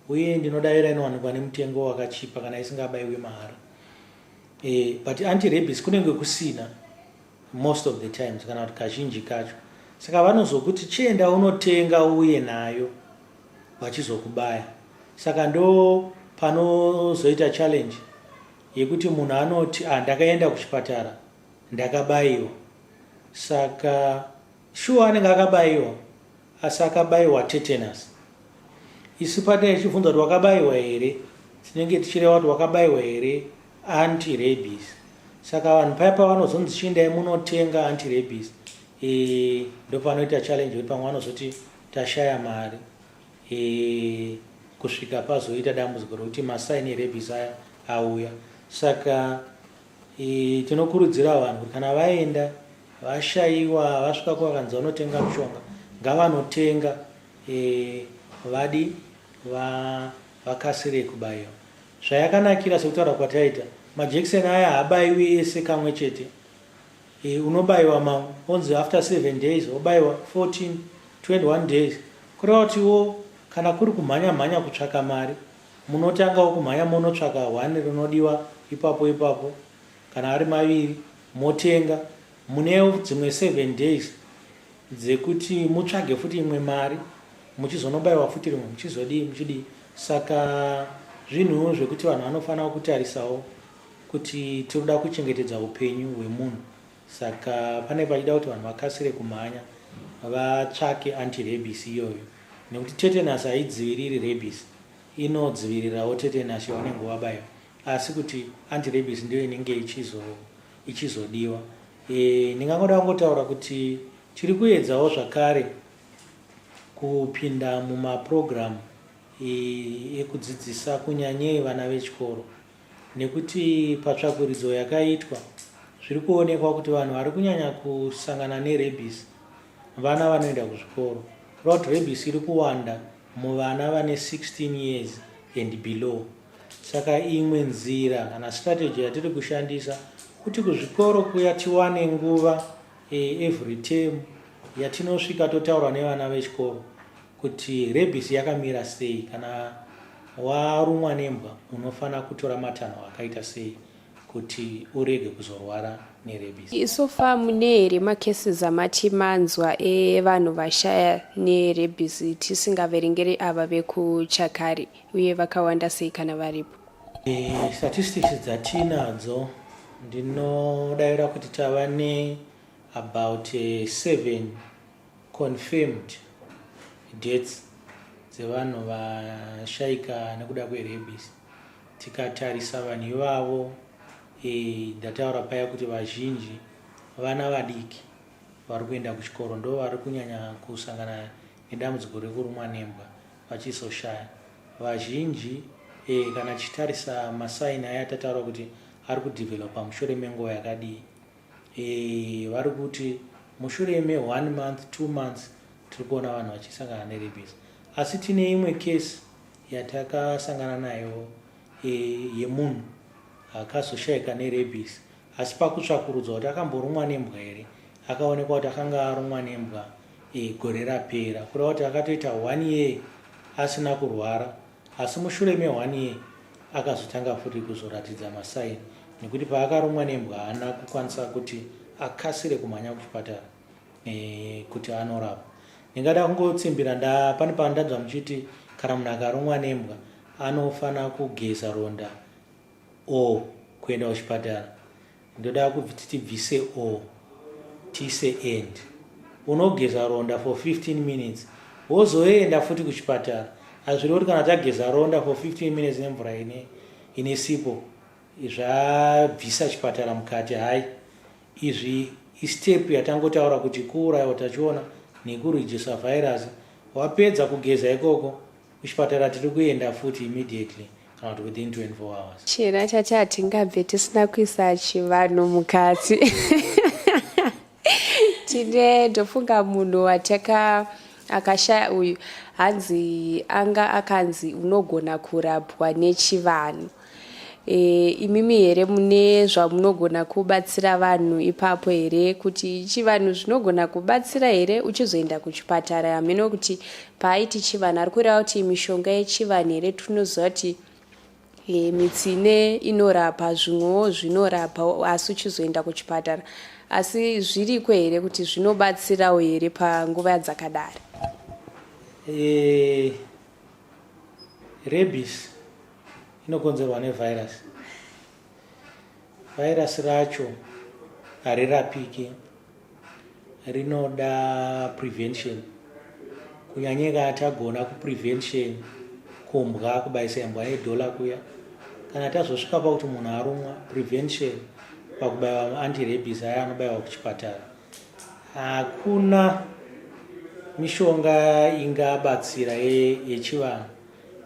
uye ndinodavira inowanikwa nemutengo wakachipa kana isingabayiwi mahara. But anti-rabies kunenge kusina most of the times, kana kuti kazhinji kacho. Saka vanozokuti chienda unotenga uye nayo vachizokubaya. Saka ndo panozoita challenge yekuti munhu anoti ndakaenda kuchipatara ndakabayiwa. Saka shuwa anenge akabayiwa asi akabayiwa tetanus. Isu patine tichibvunza kuti wakabayiwa here, tinenge tichireva kuti wakabayiwa here anti-rabies. Saka vanhu paya pavanozonzi chiendai munotenga anti-rabies, ndopanoita challenge kuti pamwe vanozoti tashaya mari kusvika pazoita dambudziko rokuti masaini erabies aya auya. Saka tinokurudzira vanhu kuti kana vaenda vashayiwa vasvika kwakanzi vanotenga mushonga ngavanotenga, vakasire kubayiwa. Zvayakanakira sekutaura kwataita, majekiseni aya haabayiwi ese kamwe chete. Unobayiwa mamwe onzi after 7 days, obayiwa 14, 21 days. Kureva kutiwo kana kuri kumhanya kutsvaka mari, munotangawo kumhanya munotsvaka 1 rinodiwa ipapo. Kana ari maviri motenga, munewo dzimwe 7 days dzekuti mutsvage futi imwe mari, muchizonobayiwa futi rimwe, muchidii. Saka zvinhuwo zvekuti vanhu vanofanira kutarisawo kuti tinoda kuchengetedza upenyu hwemunhu. Saka pane pachida kuti vanhu vakasire kumhanya vatsvake anti-rabies iyoyo, nekuti tetanus haidziviriri rabies, inodzivirirawo tetanus yaunenge wabayiwa, asi kuti anti-rabies ndiyo inenge ichizodiwa. Ndingangoda kungotaura kuti tiri kuedzawo zvakare kupinda mumaprogramu ekudzidzisa kunyanyei vana vechikoro nekuti patsvakuridzo yakaitwa zviri kuonekwa kuti vanhu vari kunyanya kusangana nerabies vana vanoenda kuzvikoro. Kureva kuti rabies iri kuwanda muvana vane 16 years and below. Saka imwe nzira kana strategy yatiri kushandisa kuti kuzvikoro kuya tiwane nguva every term yatinosvika totaura nevana vechikoro kuti rabies yakamira sei, kana warumwa nembwa unofana kutora matanho akaita sei kuti urege kuzorwara nerabies. Sofa mune here macases amati manzwa evanhu vashaya nerabies tisingaverengeri ava vekuchakare uye vakawanda sei kana varipo? Statistics dzatinadzo ndinodavira kuti tava ne about 7 confirmed deaths dzevanhu vashayika nekuda kwerabies. Tikatarisa vanhu ivavo ndataura paya kuti vazhinji vana vadiki vari kuenda kuchikoro ndo vari kunyanya kusangana nedambudziko rekurumwa nembwa vachizoshaya. Vazhinji kana chitarisa masaini aya tataura kuti ari kudevelopa mushure menguva yakadii, vari kuti mushure me1 month 2 months tiri kuona vanhu vachisangana nerabies. Asi tine imwe case yatakasangana nayo yemunhu akazoshayika nerabies, asi pakutsvakurudzwa kuti akamborumwa nembwa here akaonekwa kuti akanga arumwa nembwa gore rapera, kureva kuti akatoita 1 year asina kurwara, asi mushure me1 year akazotanga futi kuzoratidza masaini, nekuti paakarumwa nembwa haana kukwanisa kuti akasire kumhanya kuchipatara kuti anorapwa. Ndingada kungotsimbira pane pandanzwa muchiti kana munhu akarumwa nembwa anofana kugeza ronda o kuenda kuchipatara. Ndoda kuti tibvise o tiise end. Unogeza ronda for 15 minutes wozoenda futi kuchipatara. Hazviri kuti kana tageza ronda for 15 minutes nemvura ine sipo zvabvisa chipatara mukati. Hai, izvi istep yatangotaura kuti kuuraya utachiona nekurejisa virus. Wapedza kugeza ikoko kuchipatara tiri kuenda futi immediately kana kuti within 24 hours. Chena chacha hatingabve tisina kuisa chivanhu mukati. Tine ndofunga munhu akashaya uyu akanzi unogona kurapwa nechivanhu. Imimi here mune zvamunogona kubatsira vanhu ipapo here, kuti chivanhu zvinogona kubatsira here uchizoenda kuchipatara? Hameno kuti paaiti chivanhu ari kureva kuti mishonga yechivanhu here tinoziva kuti mitsine inorapa, zvimwewo zvinorapa, asi uchizoenda kuchipatara. Asi zviriko here kuti zvinobatsirawo here panguva dzakadaro? Rabies inokonzerwa nevirus. Virus racho harirapiki, rinoda prevention. Kunyanyika tagona kuprevention kumbwa, kubaisa imbwa nedhola kuya. Kana tazosvika pakuti munhu arumwa, prevention pakubaiwa anti-rabies aya anobaiwa kuchipatara. Hakuna mishonga ingabatsira yechivanhu.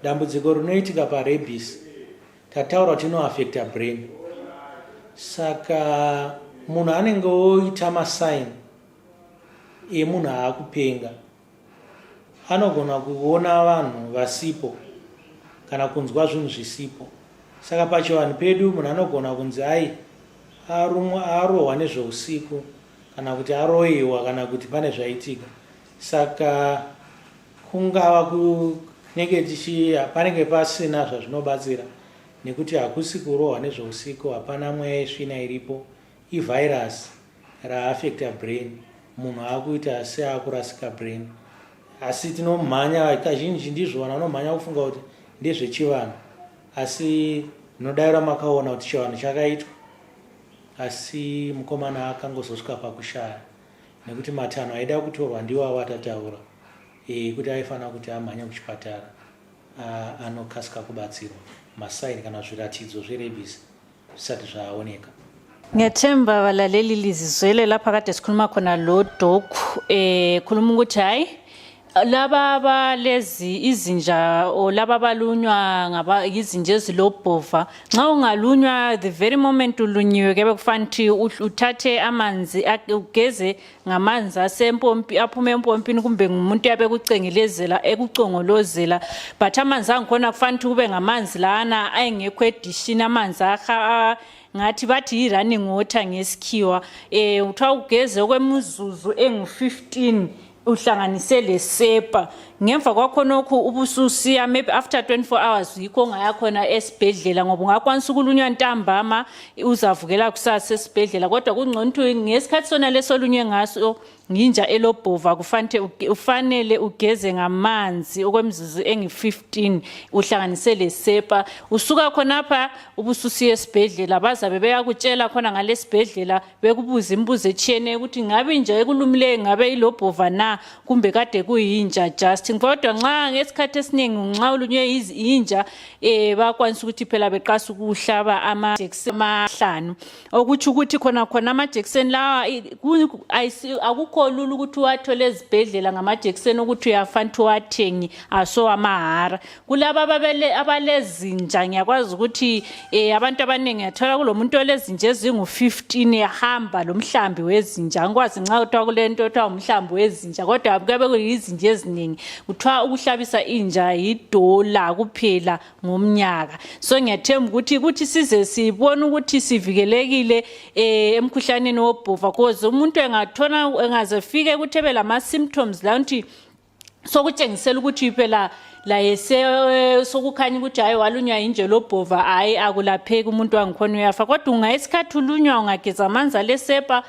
Dambudziko rinoitika parabies tataura kuti inoaffecta brain. Saka munhu anenge oita masaini emunhu aakupenga anogona kuona vanhu vasipo kana kunzwa zvinhu zvisipo. Saka pachivanhu pedu munhu anogona kunzi ai arohwa nezveusiku kana kuti aroyiwa kana kuti pane zvaitika. Saka kungava panenge pasina zvazvinobatsira, nekuti hakusi kurohwa nezveusiku, hapana mweya yesvina iripo, ivirus raaffecta brain, munhu akuita seakurasika brain. Asi tinomhanya kazhinji ndizvona unomhanya kufunga kuti ndezvechivanhu, asi ndinodavira makaona kuti chivanhu chakaitwa, asi mukomana akangozosvika pakushaya nekuti matanho aida kutorwa ndiwo awatataura kuti aifana kuti amhanya kuchipatara anokasika kubatsirwa masaini kana zviratidzo zverabies zvisati zvaoneka. Ngiyathemba valaleli lizizwele lapha kade sikhuluma khona lo doc khuluma ukuthi hayi laba balezi izinja o laba balunywa ngaba izinja ezilobhova nxa ungalunywa the very moment ulunyiwe kebe kufanele uthathe amanzi ugeze ngamanzi asempompi aphume empompini kumbe ngumuntu yabe kucengelezela ekucongolozela but amanzi angikhona kufanele kube ngamanzi lana ayengekho edishini amanzi ngathi bathi i-running water ngesikhiwa uthiwa ugeze okwemizuzu engu-15 uhlanganise lesepa ngemva kwakho nokho ubususiya maybe after 24 hours yikho ngayakhona esibhedlela ngoba ungakwanisa ukulunywa ntambama uzavukela kusasa esibhedlela kodwa kungcono ngesikhathi sona lesolunywe ngaso nginja elobhova kufanele ugeze ngamanzi okwemizuzu engi-15 uhlanganise lesepa usuka khonapha ubususiya esibhedlela bazabe beyakutshela khona ngalesibhedlela bekubuza imibuzo etshiyene ukuthi ngabe inja ekulumileyo ngabe ilobhova na kumbe kade kuyinja just kodwa nxa ngesikhathi esiningi nxa ulunywe inja bakwanisa ukuthi phela beqasa ukuhlaba amajekiseni amahlanu okuthi ukuthi khona amajekiseni lawa akukho lula ukuthi uwathole ezibhedlela ngamajekiseni ukuthi uyafanele uwathenge aso amahara kulaba abalezinja ngiyakwazi ukuthi abantu abaningi yathola kulomuntu olezinja ezingu-15 ehamba lomhlambi wezinja ngikwazi nxa kuthiwa kulento othiwa umhlambi wezinja kodwa kuyabe kuyizinja eziningi kuthiwa ukuhlabisa inja $1 kuphela ngomnyaka so ngiyathemba ukuthi size sibone ukuthi sivikelekile emkhuhlaneni wobhova cause umuntu engathona engazefike ukuthi ebe lama symptoms la ukuthi sokutshengisela ukuthi phela la sokukhanya ukuthi hayi walunywa inje lobhova hayi akulapheki umuntu wangikhona uyafa kodwa ungayisikhathi ulunywa ungageza amanzi lesepa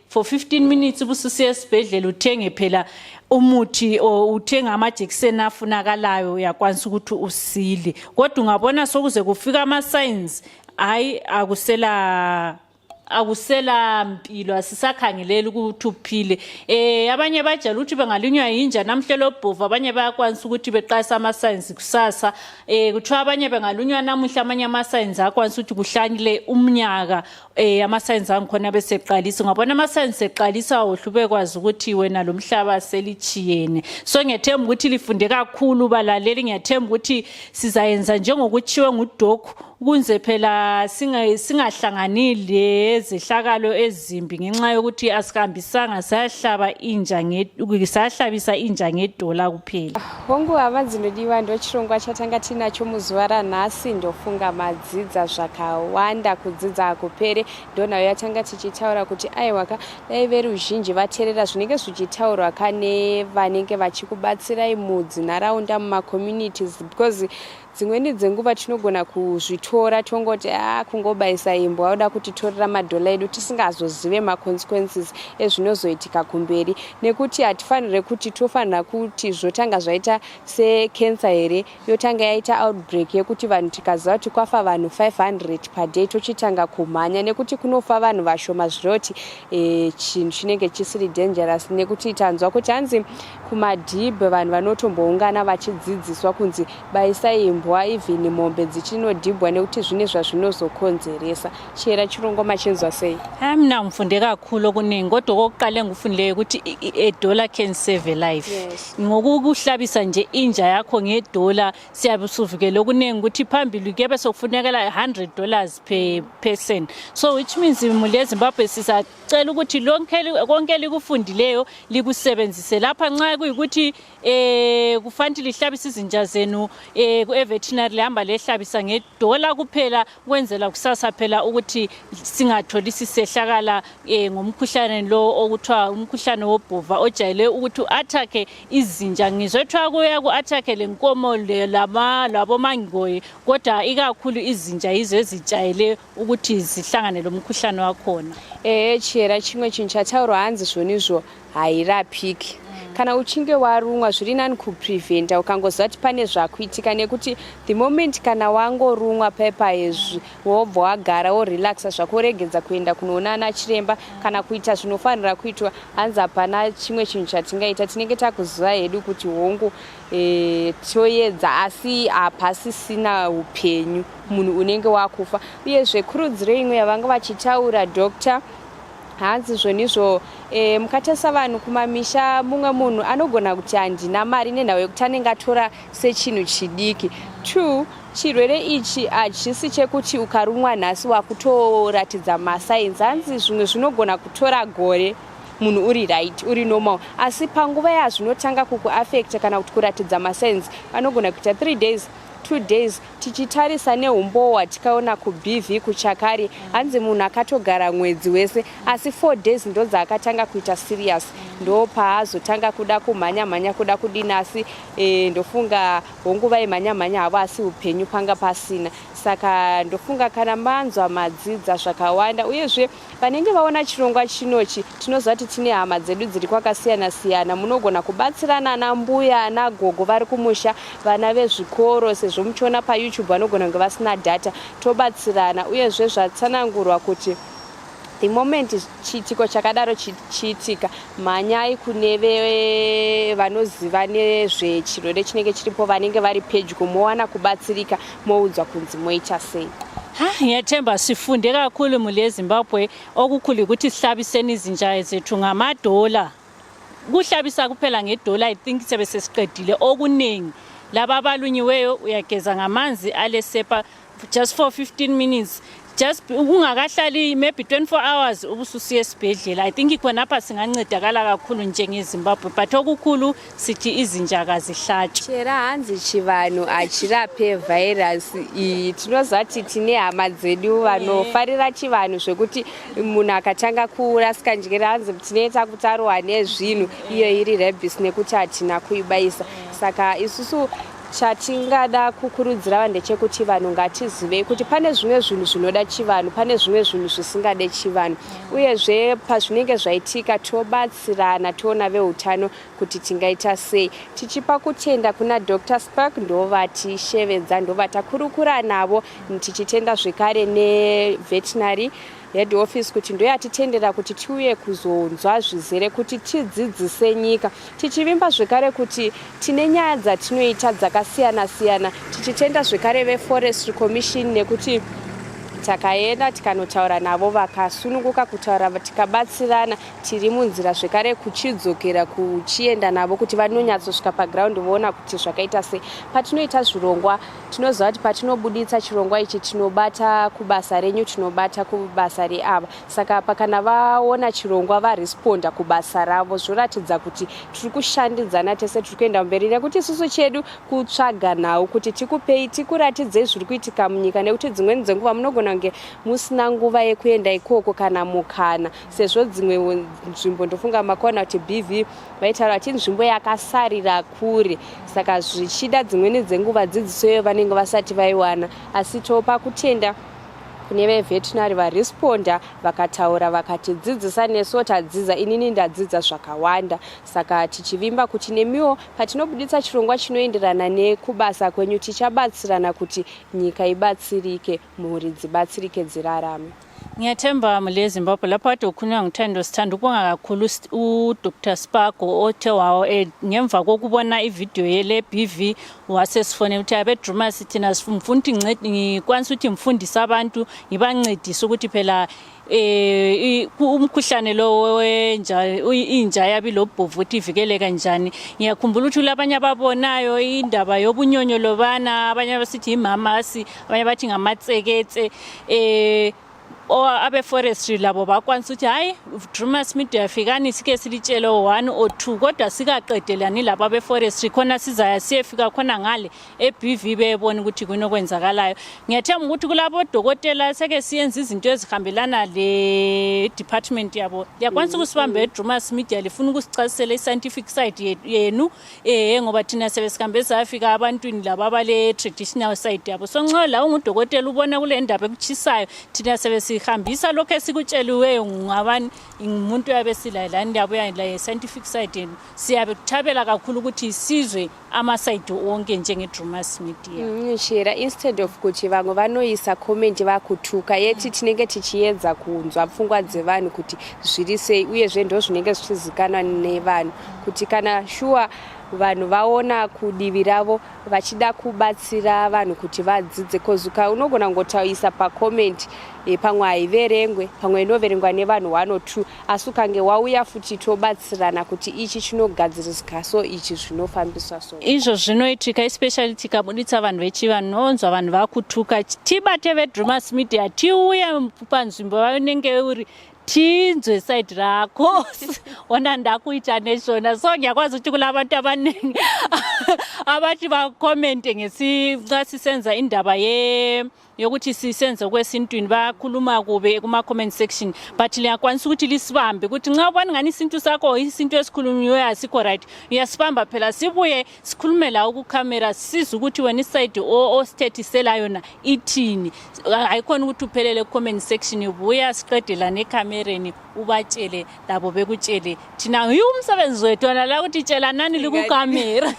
for 15 minutes ubususiya esibhedlela uthenge phela umuthi uthenga amajekiseni afunakalayo uyakwanisa ukuthi usile kodwa ungabona sokuze kufika ama signs hayi akusela mpilo asisakhangelela ukuthi uphile abanye bajala ukuthi bengalunywa inja namhla lobhova abanye bayakwanisa ukuthi beqasa ama signs kusasa kuthiwa abanye bengalunywa namuhla amanye ama signs akwanisa ukuthi kuhlanyile umnyaka ama signs angikhona beseqalisa ngabona ama signs eqalisa uhlube kwazi ukuthi wena lomhlaba selichiyene so ngiyathemba ukuthi lifunde kakhulu balaleli ngiyathemba ukuthi sizayenza njengokuchiwe ngudoc kunze phela singahlanganile ezehlakalo ezimbi ngenxa yokuthi asikambisanga sahlabisa inja $1 kuphela hongu avanzinodiwa ndochirongwa chatanga tinacho muzuva ranhasi ndofunga madzidza zvakawanda kudzidza akupere ndonayo yatanga tichitaura kuti aiwaka dai veruzhinji vateerera zvinenge zvichitaurwa kane vanenge vachikubatsirai mudzinharaunda mumacommunities because dzimweni dzenguva tinogona kuzvitora tongoti kungobayisa imbwa wauda kutitorera madhola edu tisingazozive maconsequences ezvinozoitika kumberi nekuti hatifanire kuti tofanira kuti zvotanga zvaita secancer here yotanga yaita outbreak yekuti vanhu tikaziva kuti kwafa vanhu 500 per day tochitanga kumhanya nekuti kunofa vanhu vashoma zviroti chinhu chinenge chisiri dangerous nekuti tanzwa kuti hanzi kumadhibhe vanhu vanotomboungana vachidzidziswa kunzi bayisai imbwa even mombe dzichinodhibhwa nekuti zvine zvazvinozokonzeresa chera chirongwa machinzwa sei mina mfunde kakhulu okuningi kodwa kokuqala ngifundile ukuthi $1 can save a life ngokuhlabisa nje inja yakho $1 siyabe suvukele okuningi ukuthi phambili kube sokufunekela $100 per person so which means imuli Zimbabwe sisacela ukuthi konke likufundileyo likusebenzise lapha nxa kuyikuthi kufanele lihlabisa izinja zenu veterinary lehamba lehlabisa $1 kuphela kwenzela kusasa phela ukuthi singatholi sisehlakala ngomkhuhlane lo okuthiwa umkhuhlane wobhova ojayele ukuthi attack izinja ngizothiwa kuya ku-attack lenkomo labomangoyi kodwa ikakhulu izinja yizo ezijayele ukuthi zihlangane lo mkhuhlane wakhona chera chimwe chinhu chataurwa hanzi zvonizvo Hachirapike kana uchinge warumwa zviri nani kupreventa ukangoziva kuti pane zvakuitika nekuti the moment kana wangorumwa pepa yezvi wobva wagara worelaxa zvako woregedza kuenda kunoona ana chiremba kana kuita zvinofanira kuitwa hanzi hapana chimwe chinhu chatingaita tinenge takuziva hedu kuti hongu toedza asi hapasisina upenyu munhu unenge wakufa uyezve kurudziro imwe yavanga vachitaura Dr. hanzi zvonizvo mukatesa vanhu kumamisha mumwe munhu anogona kuti handina mari nenhau yekuti anenge atora sechinhu chidiki. 2 chirwere ichi hachisi chekuti ukarumwa nhasi wakutoratidza masainzi. Hanzi zvimwe zvinogona kutora gore munhu uri right uri normal, asi panguva yazvinotanga kukuafecta kana kuti kuratidza masainzi anogona kuita 3 days 2 days. Tichitarisa neumbohwa tikaona kuBV kuChakare hanzi munhu akatogara mwedzi wese, asi 4 days ndo dzaakatanga kuita serious, ndo paazotanga kuda kumhanya kuda kudina, asi ndofunga honguva yemhanya havo asi upenyu panga pasina. Saka ndofunga kana manzwa madzidza zvakawanda, uyezve vanenge vaona chirongwa chinochi tinoziva kuti tine hama dzedu dziri kwakasiyana-siyana. Munogona kubatsirana nambuya nagogo vari kumusha, vana vezvikoro, sezvo muchiona paYouTube vanogona kunge vasina data, tobatsirana. Uyezve zvatsanangurwa kuti the moment chiitiko chakadaro chiitika, mhanyai kune vanoziva nezvechirwere chinenge chiripo, vanenge vari pedyo, mowana kubatsirika, moudzwa kunzi moita sei. Ngiyathemba sifunde kakhulu mule Zimbabwe, okukhulu ukuthi sihlabiseni izinja zethu ngamadola. Kuhlabisa kuphela ngedola I think sebe sesiqedile okuningi. Laba abalunyiweyo uyageza ngamanzi alesepa just for 15 minutes. Just ungakahlali maybe 24 hours ubususiye esibhedlela. I think ikhonapha singancedakala kakhulu njengeZimbabwe, but okukhulu sithi izinja kazihlatshwe. Chera hanzi chivanhu achirape virus iyi, tinoziva tine hama dzedu vanofarira chivanhu zvekuti munhu akatanga kurasika njere hanzi tinoita kuti arohwa nezvinhu, iyo iri rabies nekuti hatina kuibaisa. Saka isusu chatingada kukurudzira vanhu ndechekuti vanhu ngatizivei kuti pane zvimwe zvinhu zvinoda chivanhu, pane zvimwe zvinhu zvisingade chivanhu. Uyezve pazvinenge zvaitika tobatsirana, toona veutano kuti tingaita sei. Tichipa kutenda kuna Dr. Spark, ndovatishevedza, ndovatakurukura navo, tichitenda zvekare neveterinary head office kuti ndo yatitendera kuti tiuye kuzonzwa zvizere kuti tidzidzise nyika. Tichivimba zvekare kuti tine nyaya dzatinoita dzakasiyana-siyana, tichitenda zvekare veForestry Commission nekuti takaenda tikanotaura navo vakasununguka kutaura, tikabatsirana, tiri munzira zvekare kuchidzokera kuchienda navo kuti vanonyatsosvika paground voona kuti zvakaita sei. Patinoita zvirongwa tinoziva kuti patinobuditsa chirongwa ichi tinobata kubasa renyu, tinobata kubasa reava. Saka pakana vaona chirongwa varesponda kubasa ravo, zvoratidza kuti tiri kushandidzana tese, tiri kuenda mberi, nekuti isusu chedu kutsvaga nhau kuti tikupei, tikuratidzei zviri kuitika munyika, nekuti dzimweni dzenguva munogona kunge musina nguva yekuenda ikoko kana mukana, sezvo dzimwe nzvimbo ndofunga makaona kuti BV vaitaura kuti nzvimbo yakasarira kure. Saka zvichida dzimweni dzenguva dzidziso vanenge vasati vaiwana, asi topa kutenda kune veveterinary varesponda vakataura vakatidzidzisa, nesu tadzidza, inini ndadzidza zvakawanda. Saka tichivimba kuti nemiwo patinobuditsa chirongwa chinoenderana nekubasa kwenyu tichabatsirana kuti nyika ibatsirike, mhuri dzibatsirike, dzirarame. Ngiyathemba mule Zimbabwe lapho kade ukhulunywa nguThando. Sithanda ukubonga kakhulu uDr. Spark othe wawo ngemva kokubona ivideo yele BV wasesifone ukuthi abe Drewmas thina sifunda ngikwanisa ukuthi ngifundise abantu, ngibancedise ukuthi phela umkhuhlane lo wenja inja yabilobhovu ukuthi ivikeleka kanjani. Ngiyakhumbula ukuthi labanye ababonayo indaba yobunyonyo lobana, abanye basithi imamasi, abanye bathi ngamatseketse, abe-forestry labo bakwanisa ukuthi hayi Drewmas media yafikani sike silitshele 1 or 2, kodwa sikaqedelani labo abe-forestry khona sizaya siyefika khona ngale eBV bebona ukuthi kunokwenzakalayo. Ngiyathemba ukuthi kulabo dokotela seke siyenza izinto ezihambelana le department yabo. Liyakwanisa ukusibambe eDrewmas media lifuna ukusichasisela i-scientific side yenu, ngoba thina sebesihambe sayafika abantwini labo abale traditional side yabo. So nxa la ungudokotela ubona kule ndaba ekuchisayo, thina sebesihambisa lokho esikutsheliweyo ngabani umuntu yabe silalani yabo ya scientific side yenu. Siyabe kuthabela kakhulu ukuthi isizwe amasaidi onke njenge-Drewmas media. Shera, instead of kuti vamwe vanoisa comment vakutuka yeti tinenge tichiedza kunzwa pfungwa dzevanhu kuti zviri sei uyezve ndo zvinenge zvichizikanwa nevanhu kuti kana shuwa vanhu vaona kudivi ravo vachida kubatsira vanhu kuti vadzidze kozuka unogona kungotaisa pacomment pamwe haiverengwe pamwe inoverengwa nevanhu 1 or 2 asi ukange wauya futi tobatsirana kuti ichi chinogadziriswa so ichi zvinofambiswa so izvo zvinoitika especially tikabuditsa vanhu vechivanonzwa vanhu vakutuka tibate veDrewmas media tiuye panzvimbo vanenge uri tinzwe side rako ona ndakuita neshona so ngiyakwazi ukuthi kulabantu abaningi abathi bakomente ngesisenza indaba yokuthi sisenze kwesintwini bakhuluma kube kuma-comment section but liyakwanisa ukuthi lisibambe ukuthi nxa ubona ngani isintu sakho isinto esikhulunywe asikho right uyasibamba phela sibuye sikhulume la ukukhamera siza ukuthi wena iside osithethisela yona ithini ayikhona ukuthi uphelele ku-comment section ubuya siqedela nekhamereni ubatshele labo bekutshele thina umsebenzi wethu wona la ukuthi tshela nani likukamera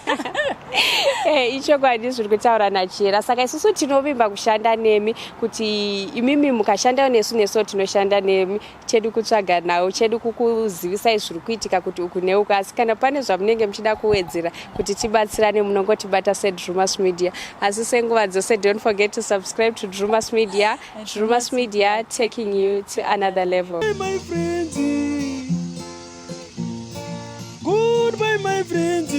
ichokwadi zviri kutaura naChira saka isusu tinovimba kushanda nemi kuti imimi mukashanda nesu tinoshanda nemi chedu kutsvaga nawo chedu kukuzivisai zviri kuitika kuti uku neuku asi kana pane zvamunenge muchida kuwedzera kuti tibatsirane munongotibata seDrewmas media asi senguva dzose don't forget to subscribe to Drewmas media. Drewmas media taking you to another level. My friends, goodbye my friends,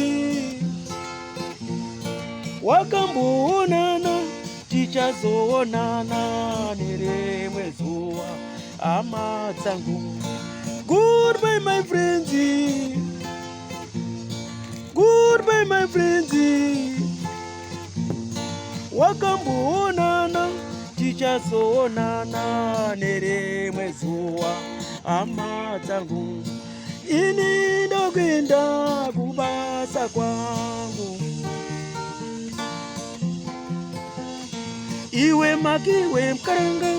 wakamboonana tichazoonana nerimwe zuva hama dzangu. Goodbye my friends, goodbye my friends, wakamboonana tichazoonana nerimwe zuva hama dzangu. Ini ndokwenda kubasa kwangu, iwe makiwe mkaranga